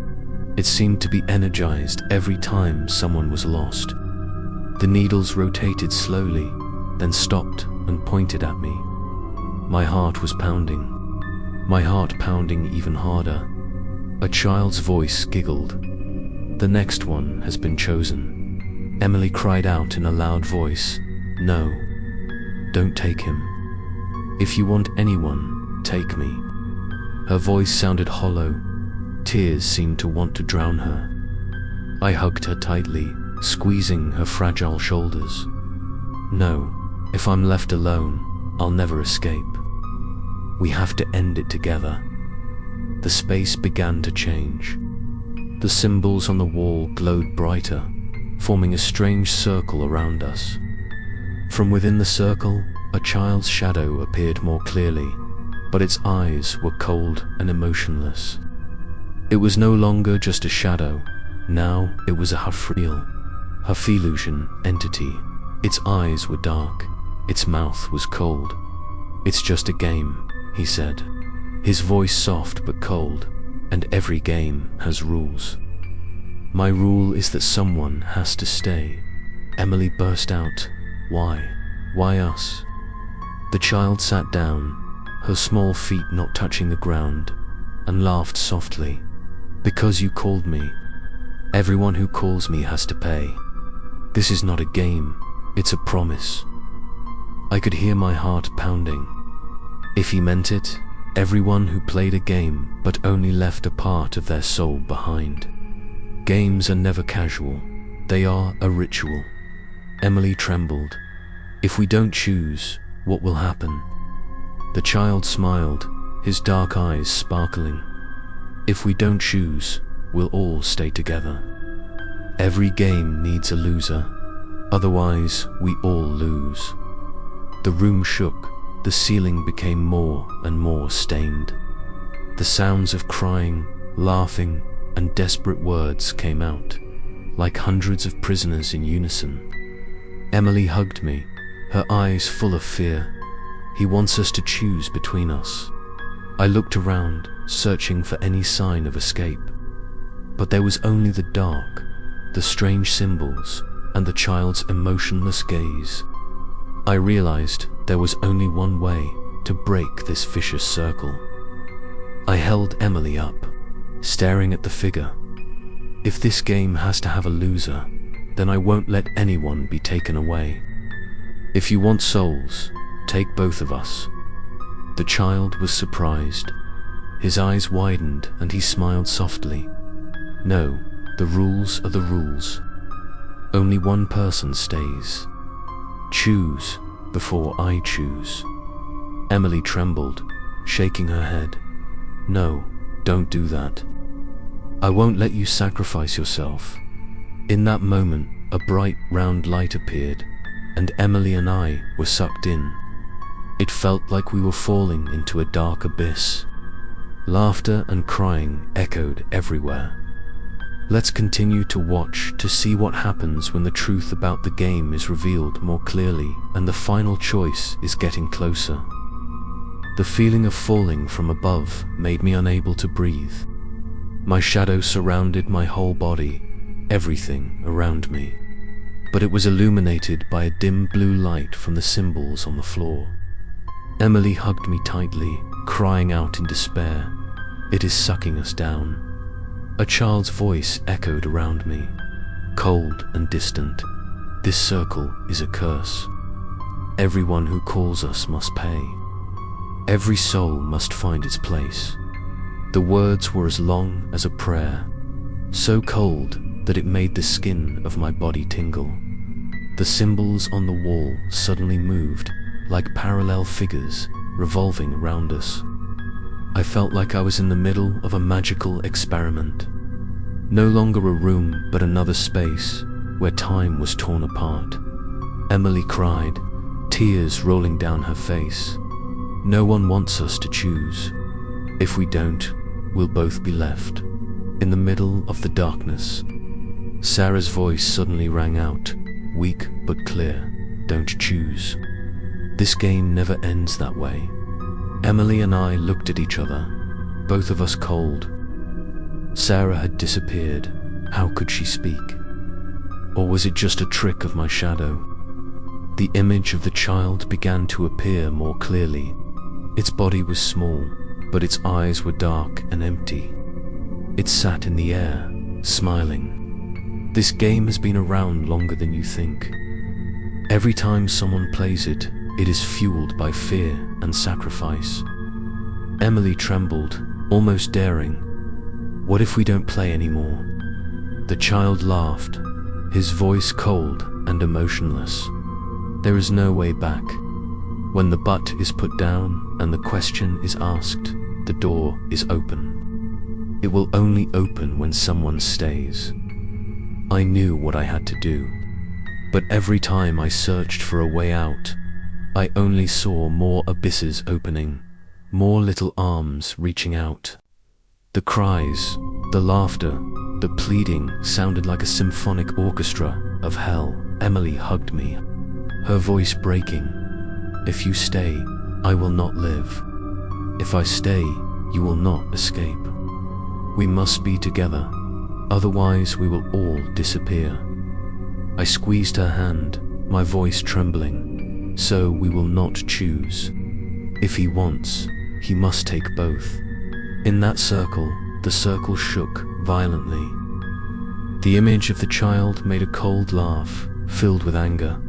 It seemed to be energized every time someone was lost. The needles rotated slowly, then stopped and pointed at me. My heart was pounding. My heart pounding even harder. A child's voice giggled. "The next one has been chosen." Emily cried out in a loud voice, "No, don't take him. If you want anyone, take me." Her voice sounded hollow. Tears seemed to want to drown her. I hugged her tightly, squeezing her fragile shoulders. "No, if I'm left alone, I'll never escape. We have to end it together." The space began to change. The symbols on the wall glowed brighter, forming a strange circle around us. From within the circle, a child's shadow appeared more clearly, but its eyes were cold and emotionless. It was no longer just a shadow. Now it was a half-real, half-illusion entity. Its eyes were dark. Its mouth was cold. "It's just a game," he said, his voice soft but cold, "and every game has rules. My rule is that someone has to stay." Emily burst out, "Why? Why us?" The child sat down, her small feet not touching the ground, and laughed softly. "Because you called me. Everyone who calls me has to pay. This is not a game, it's a promise." I could hear my heart pounding. If he meant it, everyone who played a game but only left a part of their soul behind. Games are never casual, they are a ritual. Emily trembled. "If we don't choose, what will happen?" The child smiled, his dark eyes sparkling. "If we don't choose, we'll all stay together. Every game needs a loser, otherwise we all lose." The room shook, the ceiling became more and more stained. The sounds of crying, laughing, and desperate words came out, like hundreds of prisoners in unison. Emily hugged me, her eyes full of fear. He wants us to choose between us. I looked around, searching for any sign of escape. But there was only the dark, the strange symbols, and the child's emotionless gaze. I realized there was only one way to break this vicious circle. I held Emily up, staring at the figure. If this game has to have a loser, then I won't let anyone be taken away. If you want souls, take both of us. The child was surprised. His eyes widened and he smiled softly. No, the rules are the rules. Only one person stays. Choose before I choose. Emily trembled, shaking her head. No, don't do that. I won't let you sacrifice yourself. In that moment, a bright, round light appeared, and Emily and I were sucked in. It felt like we were falling into a dark abyss. Laughter and crying echoed everywhere. Let's continue to watch to see what happens when the truth about the game is revealed more clearly and the final choice is getting closer. The feeling of falling from above made me unable to breathe. My shadow surrounded my whole body, everything around me. But it was illuminated by a dim blue light from the symbols on the floor. Emily hugged me tightly, crying out in despair. It is sucking us down. A child's voice echoed around me, cold and distant. This circle is a curse. Everyone who calls us must pay. Every soul must find its place. The words were as long as a prayer, so cold that it made the skin of my body tingle. The symbols on the wall suddenly moved, like parallel figures revolving around us. I felt like I was in the middle of a magical experiment. No longer a room, but another space where time was torn apart. Emily cried, tears rolling down her face. No one wants us to choose. If we don't, we'll both be left in the middle of the darkness. Sarah's voice suddenly rang out, weak but clear. Don't choose. This game never ends that way. Emily and I looked at each other, both of us cold. Sarah had disappeared. How could she speak? Or was it just a trick of my shadow? The image of the child began to appear more clearly. Its body was small, but its eyes were dark and empty. It sat in the air, smiling. This game has been around longer than you think. Every time someone plays it, it is fueled by fear and sacrifice. Emily trembled, almost daring. What if we don't play anymore? The child laughed, his voice cold and emotionless. There is no way back. When the butt is put down and the question is asked, the door is open. It will only open when someone stays. I knew what I had to do, but every time I searched for a way out, I only saw more abysses opening, more little arms reaching out. The cries, the laughter, the pleading sounded like a symphonic orchestra of hell. Emily hugged me, her voice breaking. If you stay, I will not live. If I stay, you will not escape. We must be together, otherwise we will all disappear. I squeezed her hand, my voice trembling. So we will not choose. If he wants, he must take both. In that circle, the circle shook violently. The image of the child made a cold laugh, filled with anger.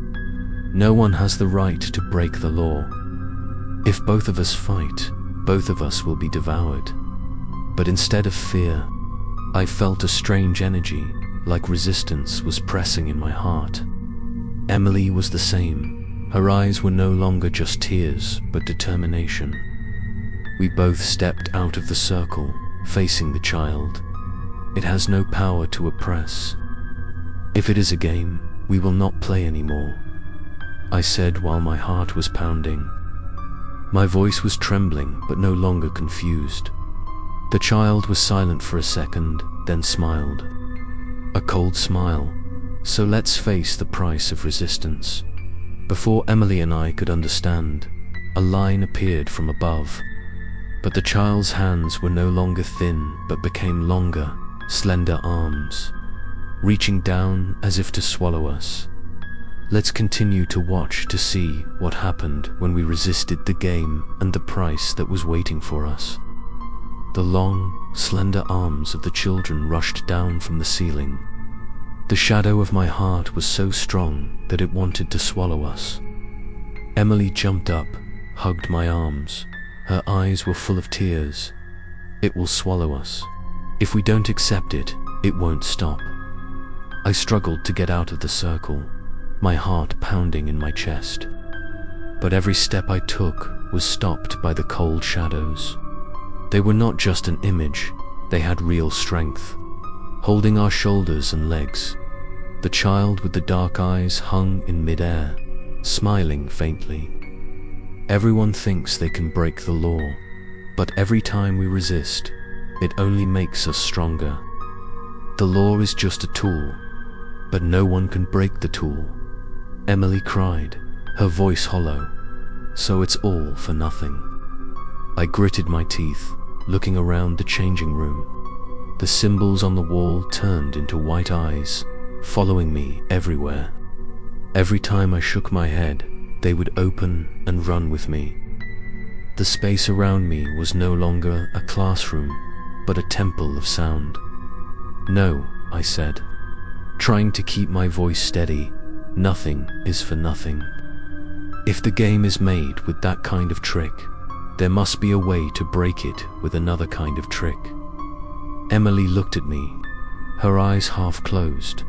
No one has the right to break the law. If both of us fight, both of us will be devoured. But instead of fear, I felt a strange energy, like resistance was pressing in my heart. Emily was the same. Her eyes were no longer just tears, but determination. We both stepped out of the circle, facing the child. It has no power to oppress. If it is a game, we will not play anymore, I said while my heart was pounding. My voice was trembling, but no longer confused. The child was silent for a second, then smiled. A cold smile. So let's face the price of resistance. Before Emily and I could understand, a line appeared from above. But the child's hands were no longer thin, but became longer, slender arms, reaching down as if to swallow us. Let's continue to watch to see what happened when we resisted the game and the price that was waiting for us. The long, slender arms of the children rushed down from the ceiling. The shadow of my heart was so strong that it wanted to swallow us. Emily jumped up, hugged my arms. Her eyes were full of tears. It will swallow us. If we don't accept it, it won't stop. I struggled to get out of the circle, my heart pounding in my chest. But every step I took was stopped by the cold shadows. They were not just an image, they had real strength, holding our shoulders and legs. The child with the dark eyes hung in midair, smiling faintly. Everyone thinks they can break the law, but every time we resist, it only makes us stronger. The law is just a tool, but no one can break the tool. Emily cried, her voice hollow. So it's all for nothing. I gritted my teeth, looking around the changing room. The symbols on the wall turned into white eyes, following me everywhere. Every time I shook my head, they would open and run with me. The space around me was no longer a classroom, but a temple of sound. No, I said, trying to keep my voice steady, nothing is for nothing. If the game is made with that kind of trick, there must be a way to break it with another kind of trick. Emily looked at me, her eyes half closed,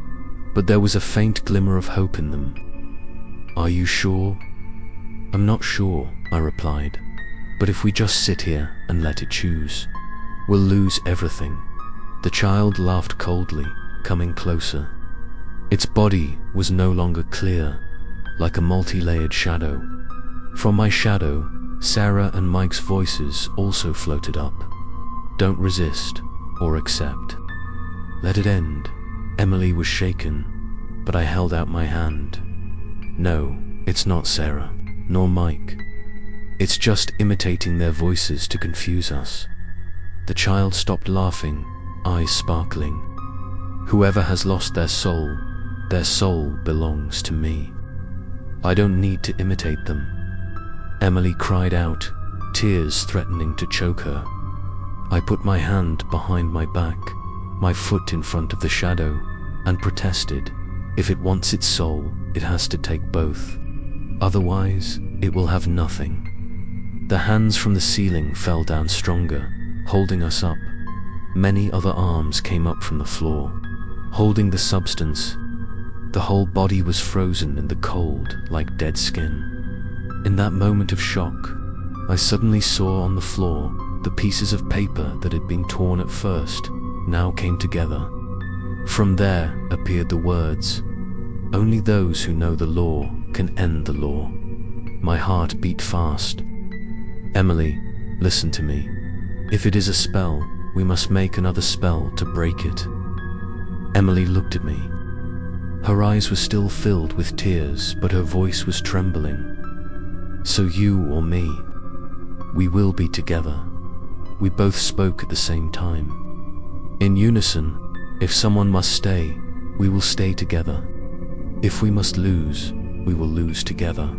but there was a faint glimmer of hope in them. Are you sure? I'm not sure, I replied, but if we just sit here and let it choose, we'll lose everything. The child laughed coldly, coming closer. Its body was no longer clear, like a multi-layered shadow. From my shadow, Sarah and Mike's voices also floated up. Don't resist or accept. Let it end. Emily was shaken, but I held out my hand. No, it's not Sarah, nor Mike. It's just imitating their voices to confuse us. The child stopped laughing, eyes sparkling. Whoever has lost their soul belongs to me. I don't need to imitate them. Emily cried out, tears threatening to choke her. I put my hand behind my back, my foot in front of the shadow, and protested. If it wants its soul, it has to take both. Otherwise, it will have nothing. The hands from the ceiling fell down stronger, holding us up. Many other arms came up from the floor, holding the substance. The whole body was frozen in the cold, like dead skin. In that moment of shock, I suddenly saw on the floor the pieces of paper that had been torn at first, now came together. From there appeared the words, "Only those who know the law can end the law." My heart beat fast. Emily, listen to me. If it is a spell, we must make another spell to break it. Emily looked at me. Her eyes were still filled with tears, but her voice was trembling. So you or me, we will be together. We both spoke at the same time. In unison, if someone must stay, we will stay together. If we must lose, we will lose together.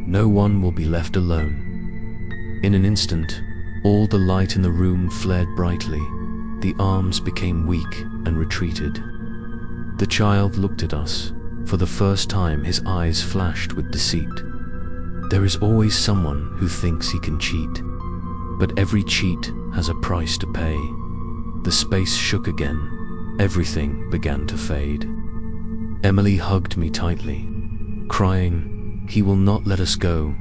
No one will be left alone. In an instant, all the light in the room flared brightly. The arms became weak and retreated. The child looked at us. For the first time, his eyes flashed with deceit. There is always someone who thinks he can cheat, but every cheat has a price to pay. The space shook again. Everything began to fade. Emily hugged me tightly, crying, "He will not let us go."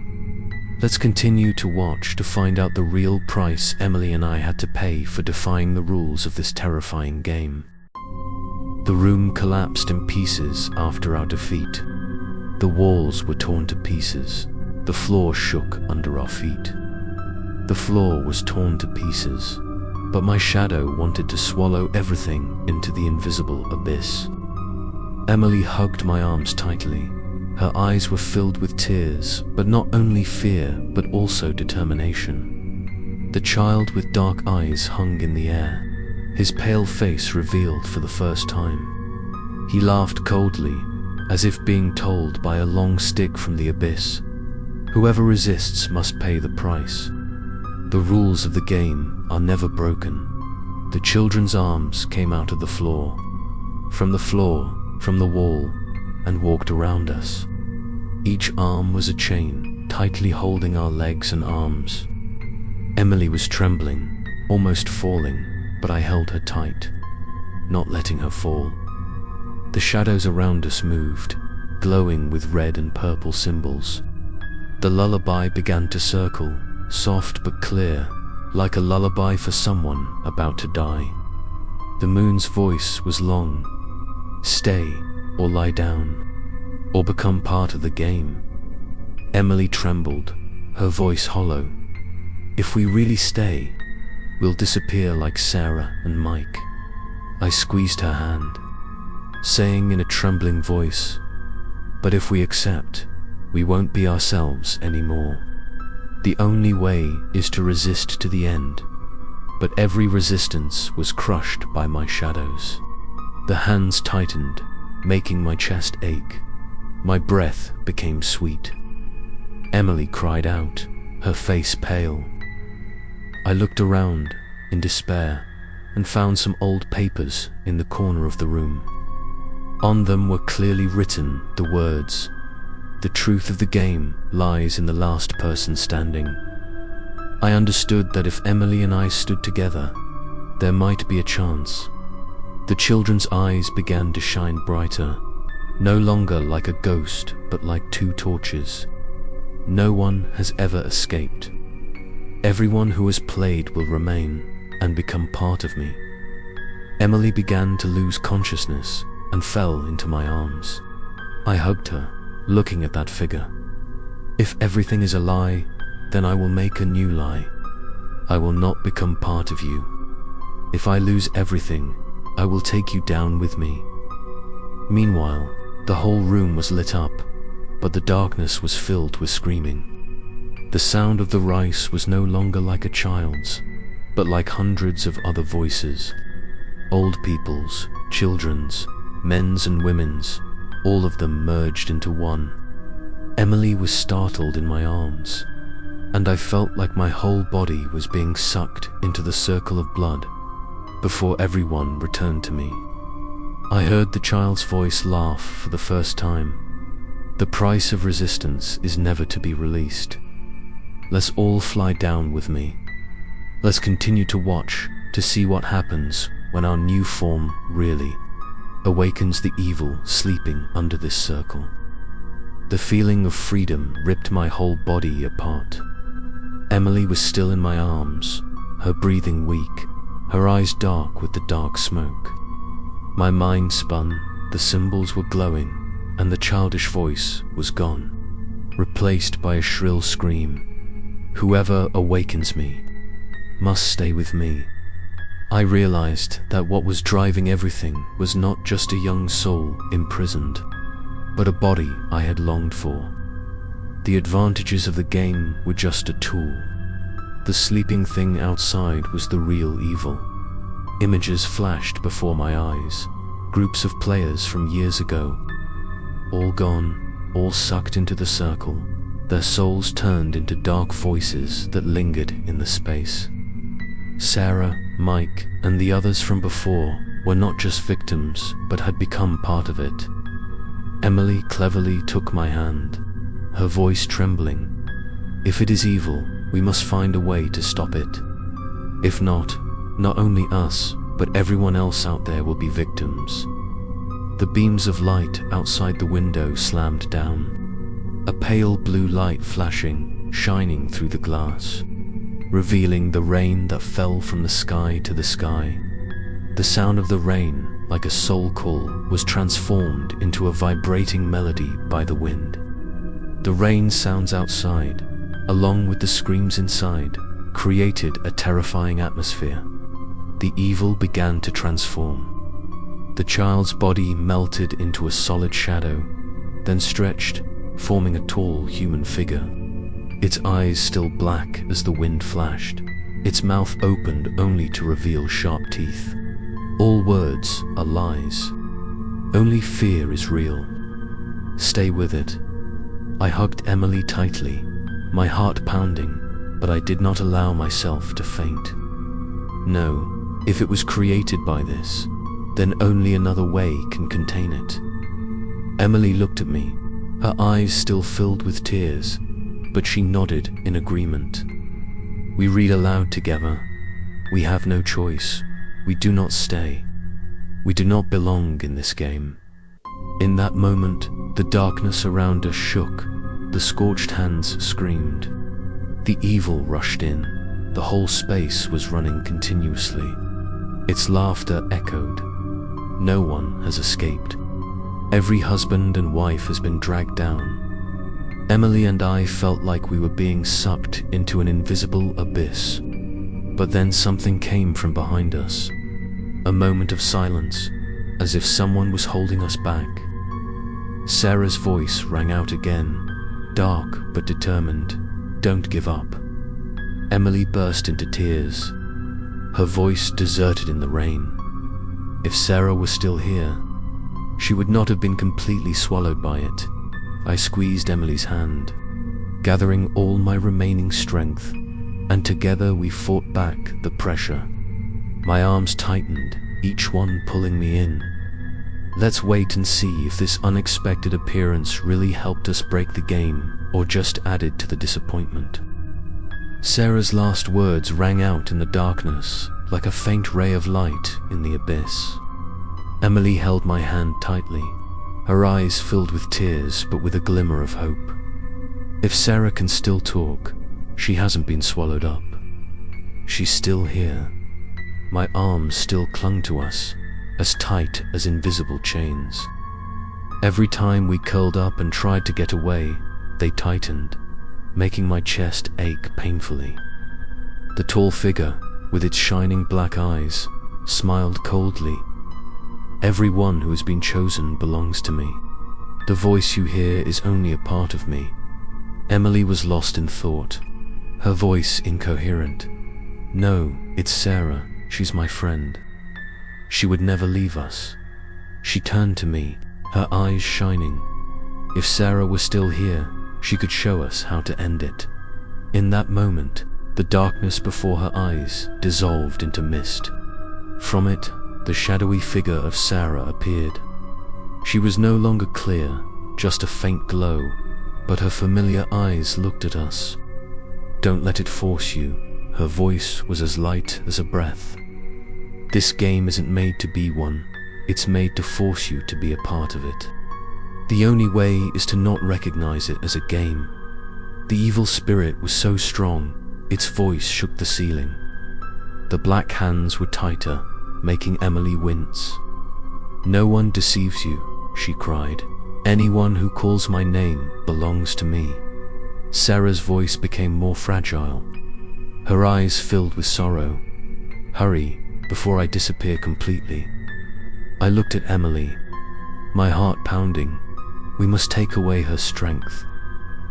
Let's continue to watch to find out the real price Emily and I had to pay for defying the rules of this terrifying game. The room collapsed in pieces after our defeat. The walls were torn to pieces. The floor shook under our feet. The floor was torn to pieces, but my shadow wanted to swallow everything into the invisible abyss. Emily hugged my arms tightly, Her eyes were filled with tears, but not only fear, but also determination. The child with dark eyes hung in the air, his pale face revealed for the first time. He laughed coldly, as if being told by a long stick from the abyss, "Whoever resists must pay the price." The rules of the game are never broken. The children's arms came out of the floor, from the wall, and walked around us. Each arm was a chain, tightly holding our legs and arms. Emily was trembling, almost falling, but I held her tight, not letting her fall. The shadows around us moved, glowing with red and purple symbols. The lullaby began to circle, soft but clear, like a lullaby for someone about to die. The moon's voice was long. Stay, or lie down, or become part of the game. Emily trembled, her voice hollow. If we really stay, we'll disappear like Sarah and Mike. I squeezed her hand, saying in a trembling voice, but if we accept, we won't be ourselves anymore. The only way is to resist to the end. But every resistance was crushed by my shadows. The hands tightened, making my chest ache. My breath became sweet. Emily cried out, her face pale. I looked around in despair and found some old papers in the corner of the room. On them were clearly written the words, "The truth of the game lies in the last person standing." I understood that if Emily and I stood together, there might be a chance. The children's eyes began to shine brighter, no longer like a ghost, but like two torches. No one has ever escaped. Everyone who has played will remain and become part of me. Emily began to lose consciousness and fell into my arms. I hugged her, looking at that figure. If everything is a lie, then I will make a new lie. I will not become part of you. If I lose everything, I will take you down with me. Meanwhile, the whole room was lit up, but the darkness was filled with screaming. The sound of the rice was no longer like a child's, but like hundreds of other voices. Old people's, children's, men's and women's, all of them merged into one. Emily was startled in my arms, and I felt like my whole body was being sucked into the circle of blood before everyone returned to me. I heard the child's voice laugh for the first time. The price of resistance is never to be released. Let's all fly down with me. Let's continue to watch to see what happens when our new form really awakens the evil sleeping under this circle. The feeling of freedom ripped my whole body apart. Emily was still in my arms, her breathing weak, her eyes dark with the dark smoke. My mind spun, the symbols were glowing, and the childish voice was gone, replaced by a shrill scream. Whoever awakens me must stay with me. I realized that what was driving everything was not just a young soul imprisoned, but a body I had longed for. The advantages of the game were just a tool. The sleeping thing outside was the real evil. Images flashed before my eyes, groups of players from years ago. All gone, all sucked into the circle, their souls turned into dark voices that lingered in the space. Sarah, Mike, and the others from before were not just victims, but had become part of it. Emily cleverly took my hand, her voice trembling. If it is evil, we must find a way to stop it. If not only us, but everyone else out there will be victims. The beams of light outside the window slammed down, a pale blue light flashing, shining through the glass, revealing the rain that fell from the sky to the sky. The sound of the rain, like a soul call, was transformed into a vibrating melody by the wind. The rain sounds outside, along with the screams inside, created a terrifying atmosphere. The evil began to transform. The child's body melted into a solid shadow, then stretched, forming a tall human figure. Its eyes still black as the wind flashed, its mouth opened only to reveal sharp teeth. All words are lies. Only fear is real. Stay with it. I hugged Emily tightly, my heart pounding, but I did not allow myself to faint. No, if it was created by this, then only another way can contain it. Emily looked at me, her eyes still filled with tears, but she nodded in agreement. We read aloud together. We have no choice. We do not stay. We do not belong in this game. In that moment, the darkness around us shook. The scorched hands screamed. The evil rushed in. The whole space was running continuously. Its laughter echoed. No one has escaped. Every husband and wife has been dragged down. Emily and I felt like we were being sucked into an invisible abyss. But then something came from behind us. A moment of silence, as if someone was holding us back. Sarah's voice rang out again, dark but determined. Don't give up. Emily burst into tears, her voice deserted in the rain. If Sarah was still here, she would not have been completely swallowed by it. I squeezed Emily's hand, gathering all my remaining strength, and together we fought back the pressure. My arms tightened, each one pulling me in. Let's wait and see if this unexpected appearance really helped us break the game or just added to the disappointment. Sarah's last words rang out in the darkness like a faint ray of light in the abyss. Emily held my hand tightly, her eyes filled with tears but with a glimmer of hope. If Sarah can still talk, she hasn't been swallowed up. She's still here. My arms still clung to us, as tight as invisible chains. Every time we curled up and tried to get away, they tightened, making my chest ache painfully. The tall figure, with its shining black eyes, smiled coldly. Everyone who has been chosen belongs to me. The voice you hear is only a part of me. Emily was lost in thought, her voice incoherent. No, it's Sarah. She's my friend. She would never leave us. She turned to me, her eyes shining. If Sarah were still here, she could show us how to end it. In that moment, the darkness before her eyes dissolved into mist. From it, the shadowy figure of Sarah appeared. She was no longer clear, just a faint glow, but her familiar eyes looked at us. Don't let it force you. Her voice was as light as a breath. This game isn't made to be one, it's made to force you to be a part of it. The only way is to not recognize it as a game. The evil spirit was so strong, its voice shook the ceiling. The black hands were tighter, making Emily wince. No one deceives you, she cried. Anyone who calls my name belongs to me. Sarah's voice became more fragile. Her eyes filled with sorrow. Hurry, before I disappear completely. I looked at Emily, my heart pounding. We must take away her strength.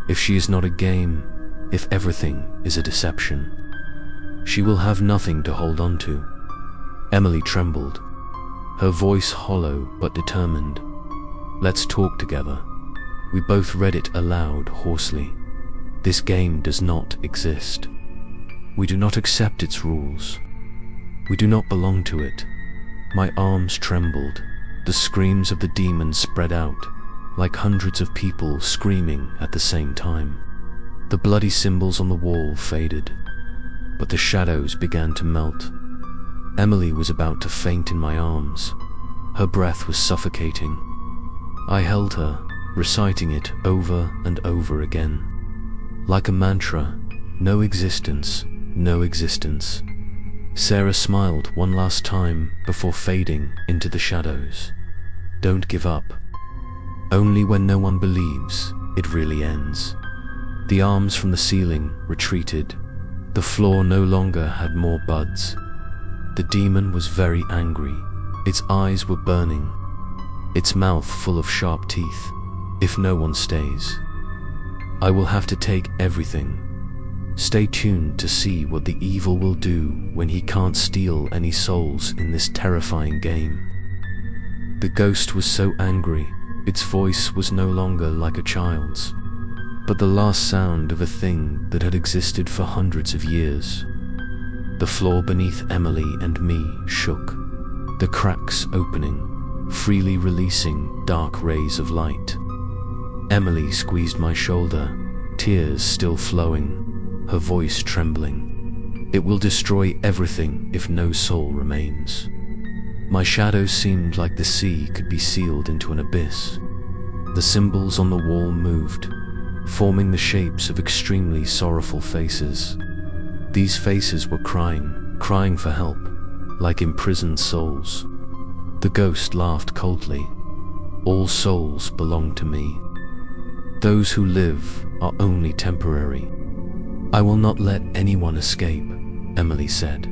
If she is not a game, if everything is a deception, she will have nothing to hold on to. Emily trembled, her voice hollow but determined. Let's talk together. We both read it aloud hoarsely. This game does not exist. We do not accept its rules. We do not belong to it. My arms trembled. The screams of the demon spread out, like hundreds of people screaming at the same time. The bloody symbols on the wall faded, but the shadows began to melt. Emily was about to faint in my arms. Her breath was suffocating. I held her, reciting it over and over again. Like a mantra, no existence, no existence. Sarah smiled one last time before fading into the shadows. Don't give up. Only when no one believes, it really ends. The arms from the ceiling retreated. The floor no longer had more buds. The demon was very angry. Its eyes were burning, its mouth full of sharp teeth. if no one stays. I will have to take everything. Stay tuned to see what the evil will do when he can't steal any souls in this terrifying game. The ghost was so angry, its voice was no longer like a child's, but the last sound of a thing that had existed for hundreds of years. The floor beneath Emily and me shook, the cracks opening, freely releasing dark rays of light. Emily squeezed my shoulder, tears still flowing, her voice trembling. It will destroy everything if no soul remains. My shadow seemed like the sea could be sealed into an abyss. The symbols on the wall moved, forming the shapes of extremely sorrowful faces. These faces were crying for help, like imprisoned souls. The ghost laughed coldly. All souls belong to me. Those who live are only temporary. I will not let anyone escape, Emily said.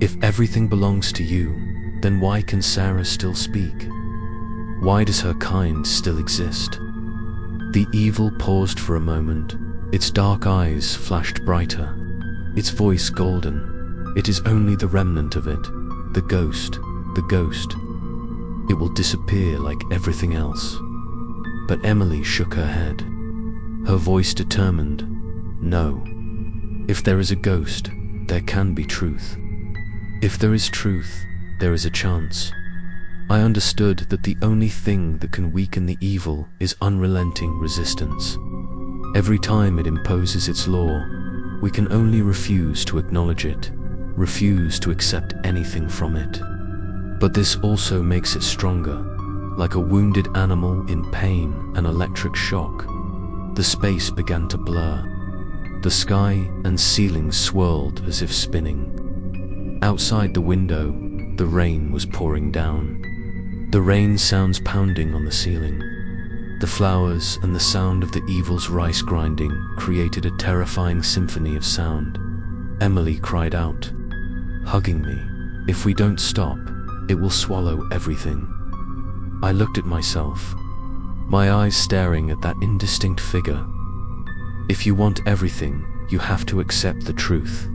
If everything belongs to you, then why can Sarah still speak? Why does her kind still exist? The evil paused for a moment. Its dark eyes flashed brighter, its voice golden. It is only the remnant of it, the ghost. It will disappear like everything else. But Emily shook her head, her voice determined. No. If there is a ghost, there can be truth. If there is truth, there is a chance. I understood that the only thing that can weaken the evil is unrelenting resistance. Every time it imposes its law, we can only refuse to acknowledge it, refuse to accept anything from it. But this also makes it stronger, like a wounded animal in pain and electric shock. The space began to blur. The sky and ceiling swirled as if spinning. Outside the window, the rain was pouring down. The rain sounds pounding on the ceiling. The flowers and the sound of the evil's rice grinding created a terrifying symphony of sound. Emily cried out, hugging me. If we don't stop, it will swallow everything. I looked at myself, my eyes staring at that indistinct figure. If you want everything, you have to accept the truth.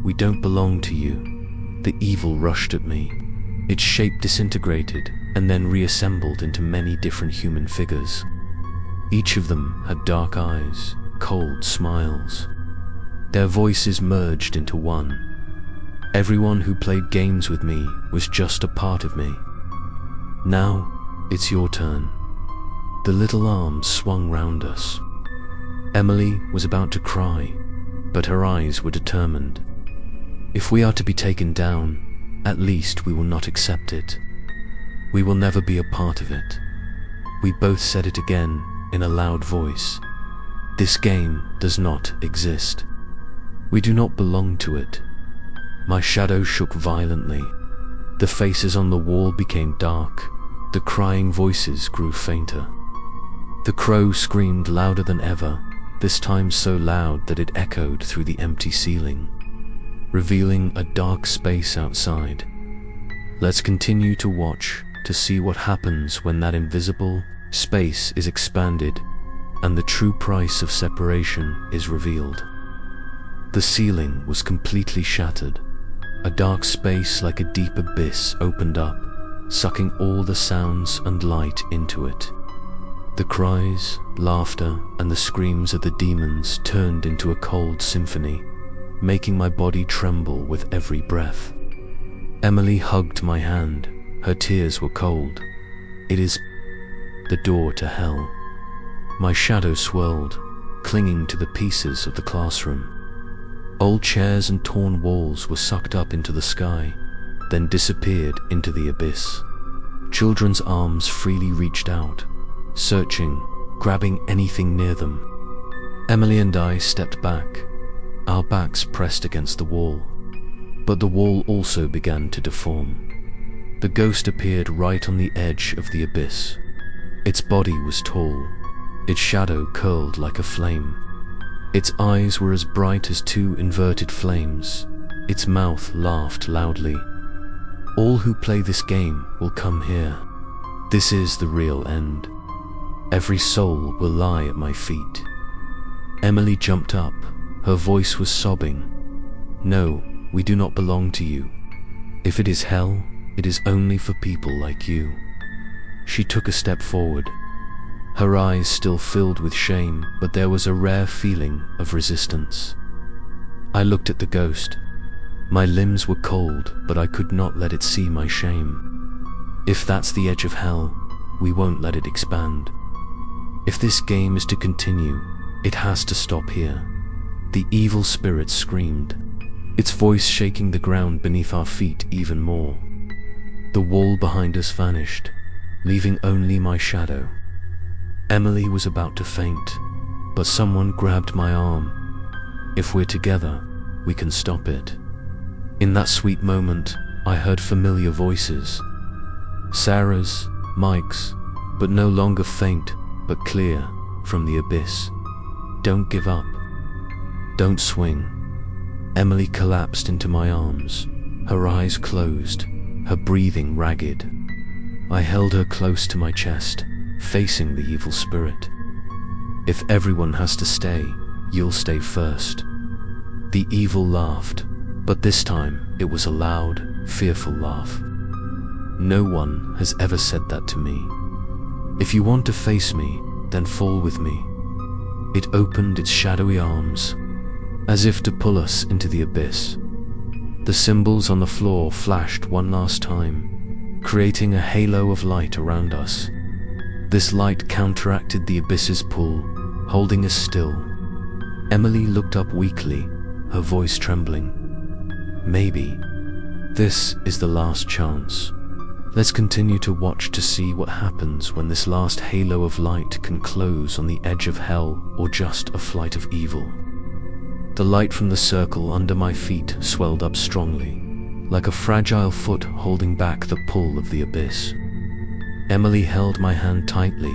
We don't belong to you. The evil rushed at me. Its shape disintegrated and then reassembled into many different human figures. Each of them had dark eyes, cold smiles. Their voices merged into one. Everyone who played games with me was just a part of me. Now, it's your turn. The little arms swung round us. Emily was about to cry, but her eyes were determined. If we are to be taken down, at least we will not accept it. We will never be a part of it. We both said it again in a loud voice. This game does not exist. We do not belong to it. My shadow shook violently. The faces on the wall became dark. The crying voices grew fainter. The crow screamed louder than ever, this time so loud that it echoed through the empty ceiling, revealing a dark space outside. Let's continue to watch to see what happens when that invisible space is expanded and the true price of separation is revealed. The ceiling was completely shattered. A dark space like a deep abyss opened up, sucking all the sounds and light into it. The cries, laughter, and the screams of the demons turned into a cold symphony, making my body tremble with every breath. Emily hugged my hand. Her tears were cold. It is the door to hell. My shadow swirled, clinging to the pieces of the classroom. Old chairs and torn walls were sucked up into the sky, then disappeared into the abyss. Children's arms freely reached out, searching, grabbing anything near them. Emily and I stepped back, our backs pressed against the wall. But the wall also began to deform. The ghost appeared right on the edge of the abyss. Its body was tall, its shadow curled like a flame. Its eyes were as bright as two inverted flames. Its mouth laughed loudly. All who play this game will come here. This is the real end. Every soul will lie at my feet. Emily jumped up. Her voice was sobbing. No, we do not belong to you. If it is hell, it is only for people like you. She took a step forward. Her eyes still filled with shame, but there was a rare feeling of resistance. I looked at the ghost. My limbs were cold, but I could not let it see my shame. If that's the edge of hell, we won't let it expand. If this game is to continue, it has to stop here. The evil spirit screamed, its voice shaking the ground beneath our feet even more. The wall behind us vanished, leaving only my shadow. Emily was about to faint, but someone grabbed my arm. If we're together, we can stop it. In that sweet moment, I heard familiar voices. Sarah's, Mike's, but no longer faint, but clear, from the abyss. Don't give up. Don't swing. Emily collapsed into my arms, her eyes closed, her breathing ragged. I held her close to my chest, facing the evil spirit. If everyone has to stay, you'll stay first. The evil laughed, but this time it was a loud, fearful laugh. No one has ever said that to me. If you want to face me, then fall with me. It opened its shadowy arms, as if to pull us into the abyss. The symbols on the floor flashed one last time, creating a halo of light around us. This light counteracted the abyss's pull, holding us still. Emily looked up weakly, her voice trembling. Maybe this is the last chance. Let's continue to watch to see what happens when this last halo of light can close on the edge of hell or just a flight of evil. The light from the circle under my feet swelled up strongly, like a fragile foot holding back the pull of the abyss. Emily held my hand tightly.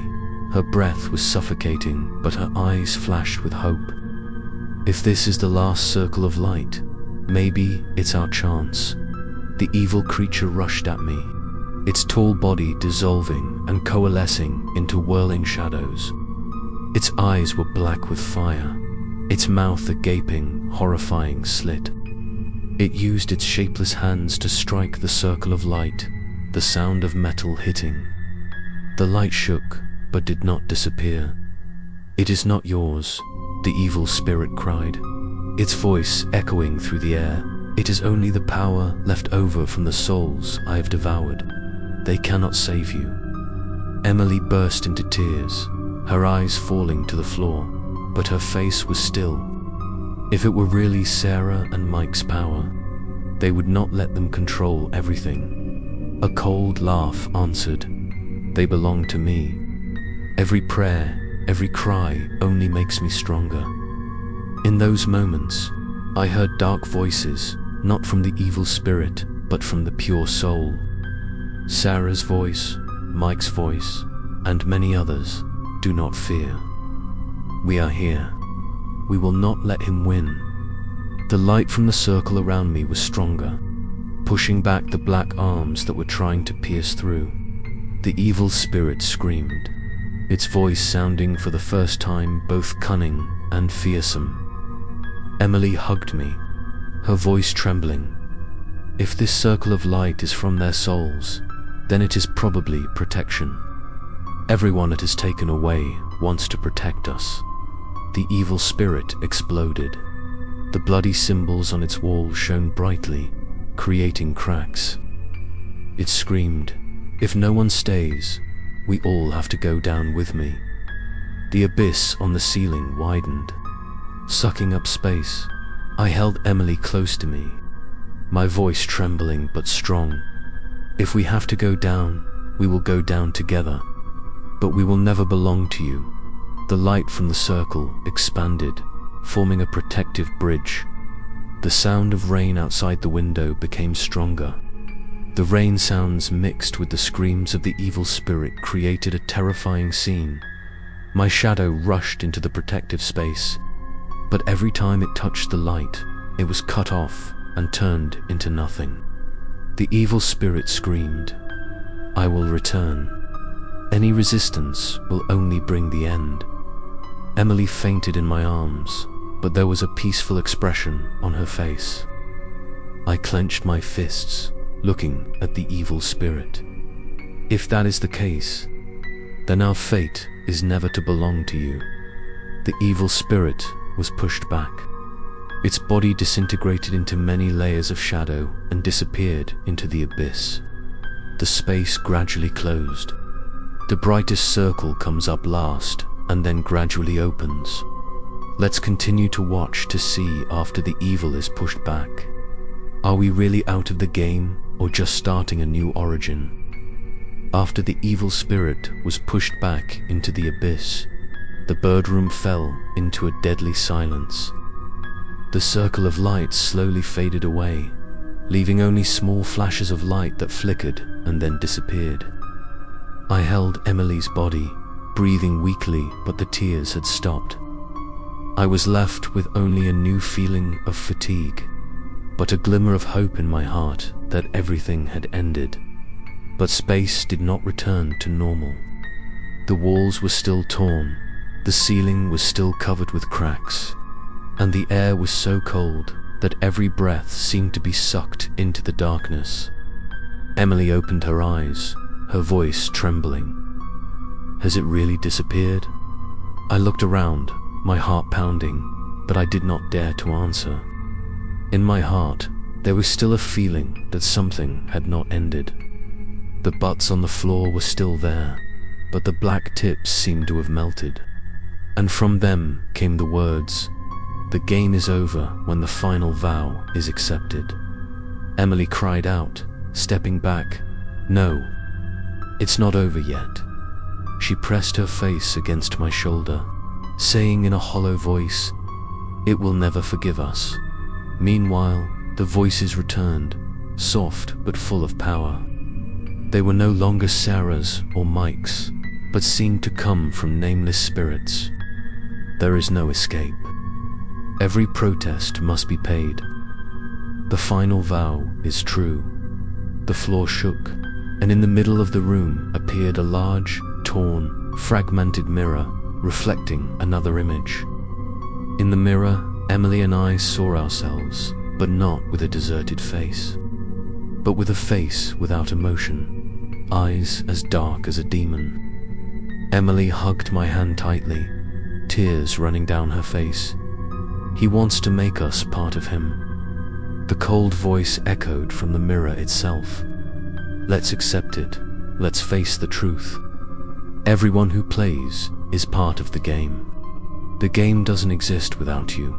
Her breath was suffocating, but her eyes flashed with hope. If this is the last circle of light, maybe it's our chance. The evil creature rushed at me, its tall body dissolving and coalescing into whirling shadows. Its eyes were black with fire, its mouth a gaping, horrifying slit. It used its shapeless hands to strike the circle of light, the sound of metal hitting. The light shook, but did not disappear. It is not yours, the evil spirit cried, its voice echoing through the air. It is only the power left over from the souls I have devoured. They cannot save you. Emily burst into tears, her eyes falling to the floor, but her face was still. If it were really Sarah and Mike's power, they would not let them control everything. A cold laugh answered. They belong to me. Every prayer, every cry only makes me stronger. In those moments, I heard dark voices, not from the evil spirit, but from the pure soul. Sarah's voice, Mike's voice, and many others. Do not fear. We are here. We will not let him win. The light from the circle around me was stronger, pushing back the black arms that were trying to pierce through. The evil spirit screamed, its voice sounding for the first time both cunning and fearsome. Emily hugged me, her voice trembling. If this circle of light is from their souls, then it is probably protection. Everyone it has taken away wants to protect us. The evil spirit exploded. The bloody symbols on its wall shone brightly, creating cracks. It screamed, if no one stays, we all have to go down with me. The abyss on the ceiling widened, sucking up space. I held Emily close to me, my voice trembling but strong. If we have to go down, we will go down together, but we will never belong to you. The light from the circle expanded, forming a protective bridge. The sound of rain outside the window became stronger. The rain sounds mixed with the screams of the evil spirit created a terrifying scene. My shadow rushed into the protective space, but every time it touched the light, it was cut off and turned into nothing. The evil spirit screamed, I will return. Any resistance will only bring the end. Emily fainted in my arms, but there was a peaceful expression on her face. I clenched my fists, looking at the evil spirit. If that is the case, then our fate is never to belong to you. The evil spirit was pushed back. Its body disintegrated into many layers of shadow and disappeared into the abyss. The space gradually closed. The brightest circle comes up last and then gradually opens. Let's continue to watch to see after the evil is pushed back. Are we really out of the game or just starting a new origin? After the evil spirit was pushed back into the abyss, the bird room fell into a deadly silence. The circle of light slowly faded away, leaving only small flashes of light that flickered and then disappeared. I held Emily's body, breathing weakly, but the tears had stopped. I was left with only a new feeling of fatigue, but a glimmer of hope in my heart that everything had ended. But space did not return to normal. The walls were still torn, the ceiling was still covered with cracks, and the air was so cold that every breath seemed to be sucked into the darkness. Emily opened her eyes, her voice trembling. Has it really disappeared? I looked around, my heart pounding, but I did not dare to answer. In my heart, there was still a feeling that something had not ended. The butts on the floor were still there, but the black tips seemed to have melted. And from them came the words, "The game is over when the final vow is accepted." Emily cried out, stepping back, "No, it's not over yet." She pressed her face against my shoulder, saying in a hollow voice, "It will never forgive us." Meanwhile, the voices returned, soft but full of power. They were no longer Sarah's or Mike's, but seemed to come from nameless spirits. There is no escape. Every protest must be paid. The final vow is true. The floor shook, and in the middle of the room appeared a large, torn, fragmented mirror, reflecting another image. In the mirror, Emily and I saw ourselves, but not with a deserted face, but with a face without emotion, eyes as dark as a demon. Emily hugged my hand tightly, tears running down her face. "He wants to make us part of him." The cold voice echoed from the mirror itself. "Let's accept it. Let's face the truth. Everyone who plays is part of the game. The game doesn't exist without you."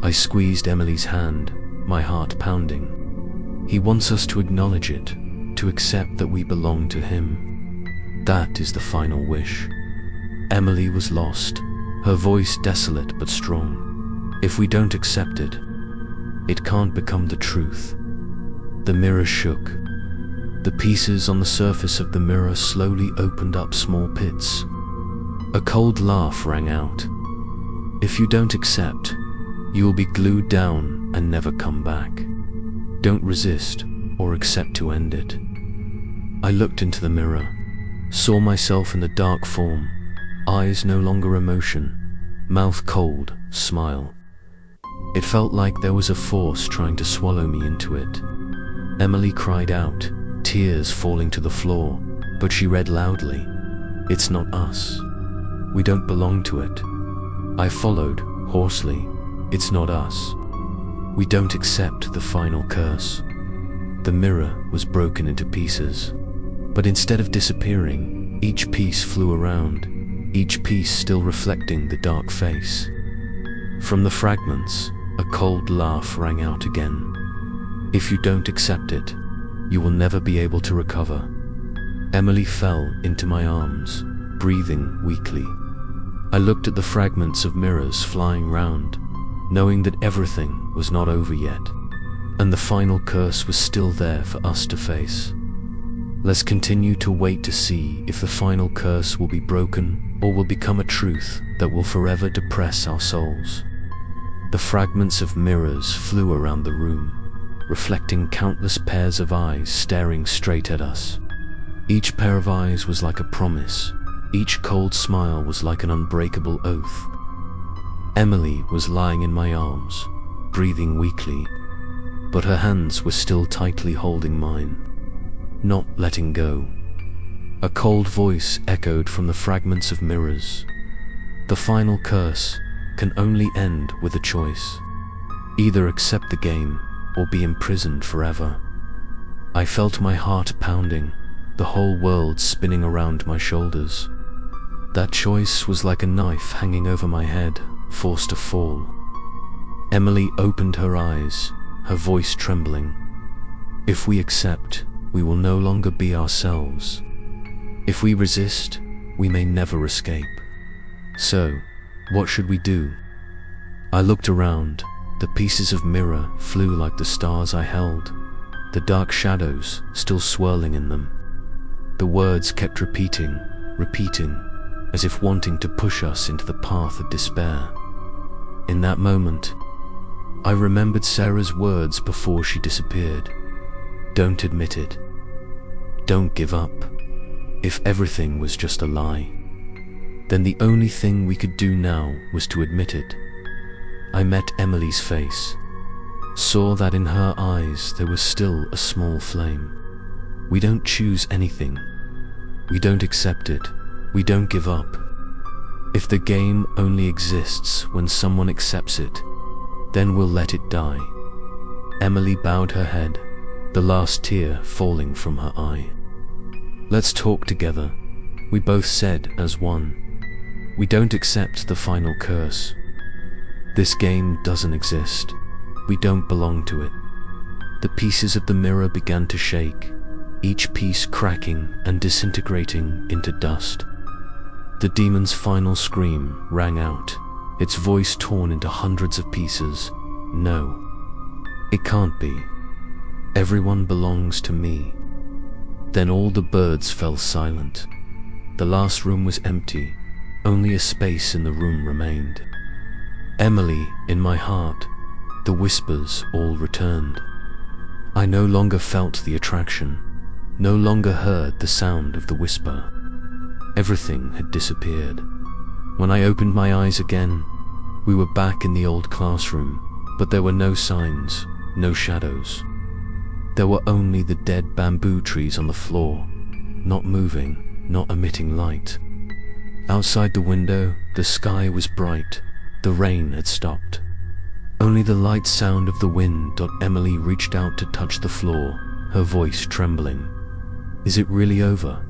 I squeezed Emily's hand, my heart pounding. He wants us to acknowledge it, to accept that we belong to him. That is the final wish. Emily was lost, her voice desolate but strong. If we don't accept it, it can't become the truth. The mirror shook. The pieces on the surface of the mirror slowly opened up small pits. A cold laugh rang out. "If you don't accept, you will be glued down and never come back. Don't resist or accept to end it." I looked into the mirror, saw myself in the dark form, eyes no longer emotion, mouth cold, smile. It felt like there was a force trying to swallow me into it. Emily cried out, tears falling to the floor, but she read loudly, "It's not us. We don't belong to it." I followed, hoarsely, "It's not us. We don't accept the final curse." The mirror was broken into pieces, but instead of disappearing, each piece flew around, each piece still reflecting the dark face. From the fragments, a cold laugh rang out again. "If you don't accept it, you will never be able to recover." Emily fell into my arms, breathing weakly. I looked at the fragments of mirrors flying round, knowing that everything was not over yet, and the final curse was still there for us to face. Let's continue to wait to see if the final curse will be broken or will become a truth that will forever depress our souls. The fragments of mirrors flew around the room, reflecting countless pairs of eyes staring straight at us. Each pair of eyes was like a promise. Each cold smile was like an unbreakable oath. Emily was lying in my arms, breathing weakly, but her hands were still tightly holding mine, not letting go. A cold voice echoed from the fragments of mirrors. The final curse can only end with a choice. Either accept the game or be imprisoned forever. I felt my heart pounding, the whole world spinning around my shoulders. That choice was like a knife hanging over my head, forced to fall. Emily opened her eyes, her voice trembling. If we accept, we will no longer be ourselves. If we resist, we may never escape. So, what should we do? I looked around. The pieces of mirror flew like the stars I held, the dark shadows still swirling in them. The words kept repeating, as if wanting to push us into the path of despair. In that moment, I remembered Sarah's words before she disappeared. Don't admit it. Don't give up. If everything was just a lie, then the only thing we could do now was to admit it. I met Emily's face, saw that in her eyes there was still a small flame. We don't choose anything. We don't accept it. We don't give up. If the game only exists when someone accepts it, then we'll let it die. Emily bowed her head, the last tear falling from her eye. Let's talk together, we both said as one. We don't accept the final curse. This game doesn't exist. We don't belong to it. The pieces of the mirror began to shake, each piece cracking and disintegrating into dust. The demon's final scream rang out, its voice torn into hundreds of pieces. No, it can't be. Everyone belongs to me. Then all the birds fell silent. The last room was empty. Only a space in the room remained. Emily, in my heart, the whispers all returned. I no longer felt the attraction, no longer heard the sound of the whisper. Everything had disappeared. When I opened my eyes again, we were back in the old classroom, but there were no signs, no shadows. There were only the dead bamboo trees on the floor, not moving, not emitting light. Outside the window, the sky was bright. The rain had stopped. Only the light sound of the wind. Emily reached out to touch the floor, her voice trembling. Is it really over?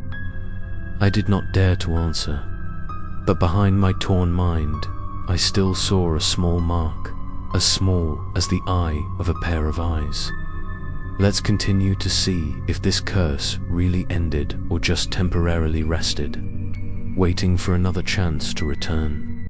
I did not dare to answer, but behind my torn mind, I still saw a small mark, as small as the eye of a pair of eyes. Let's continue to see if this curse really ended or just temporarily rested, waiting for another chance to return.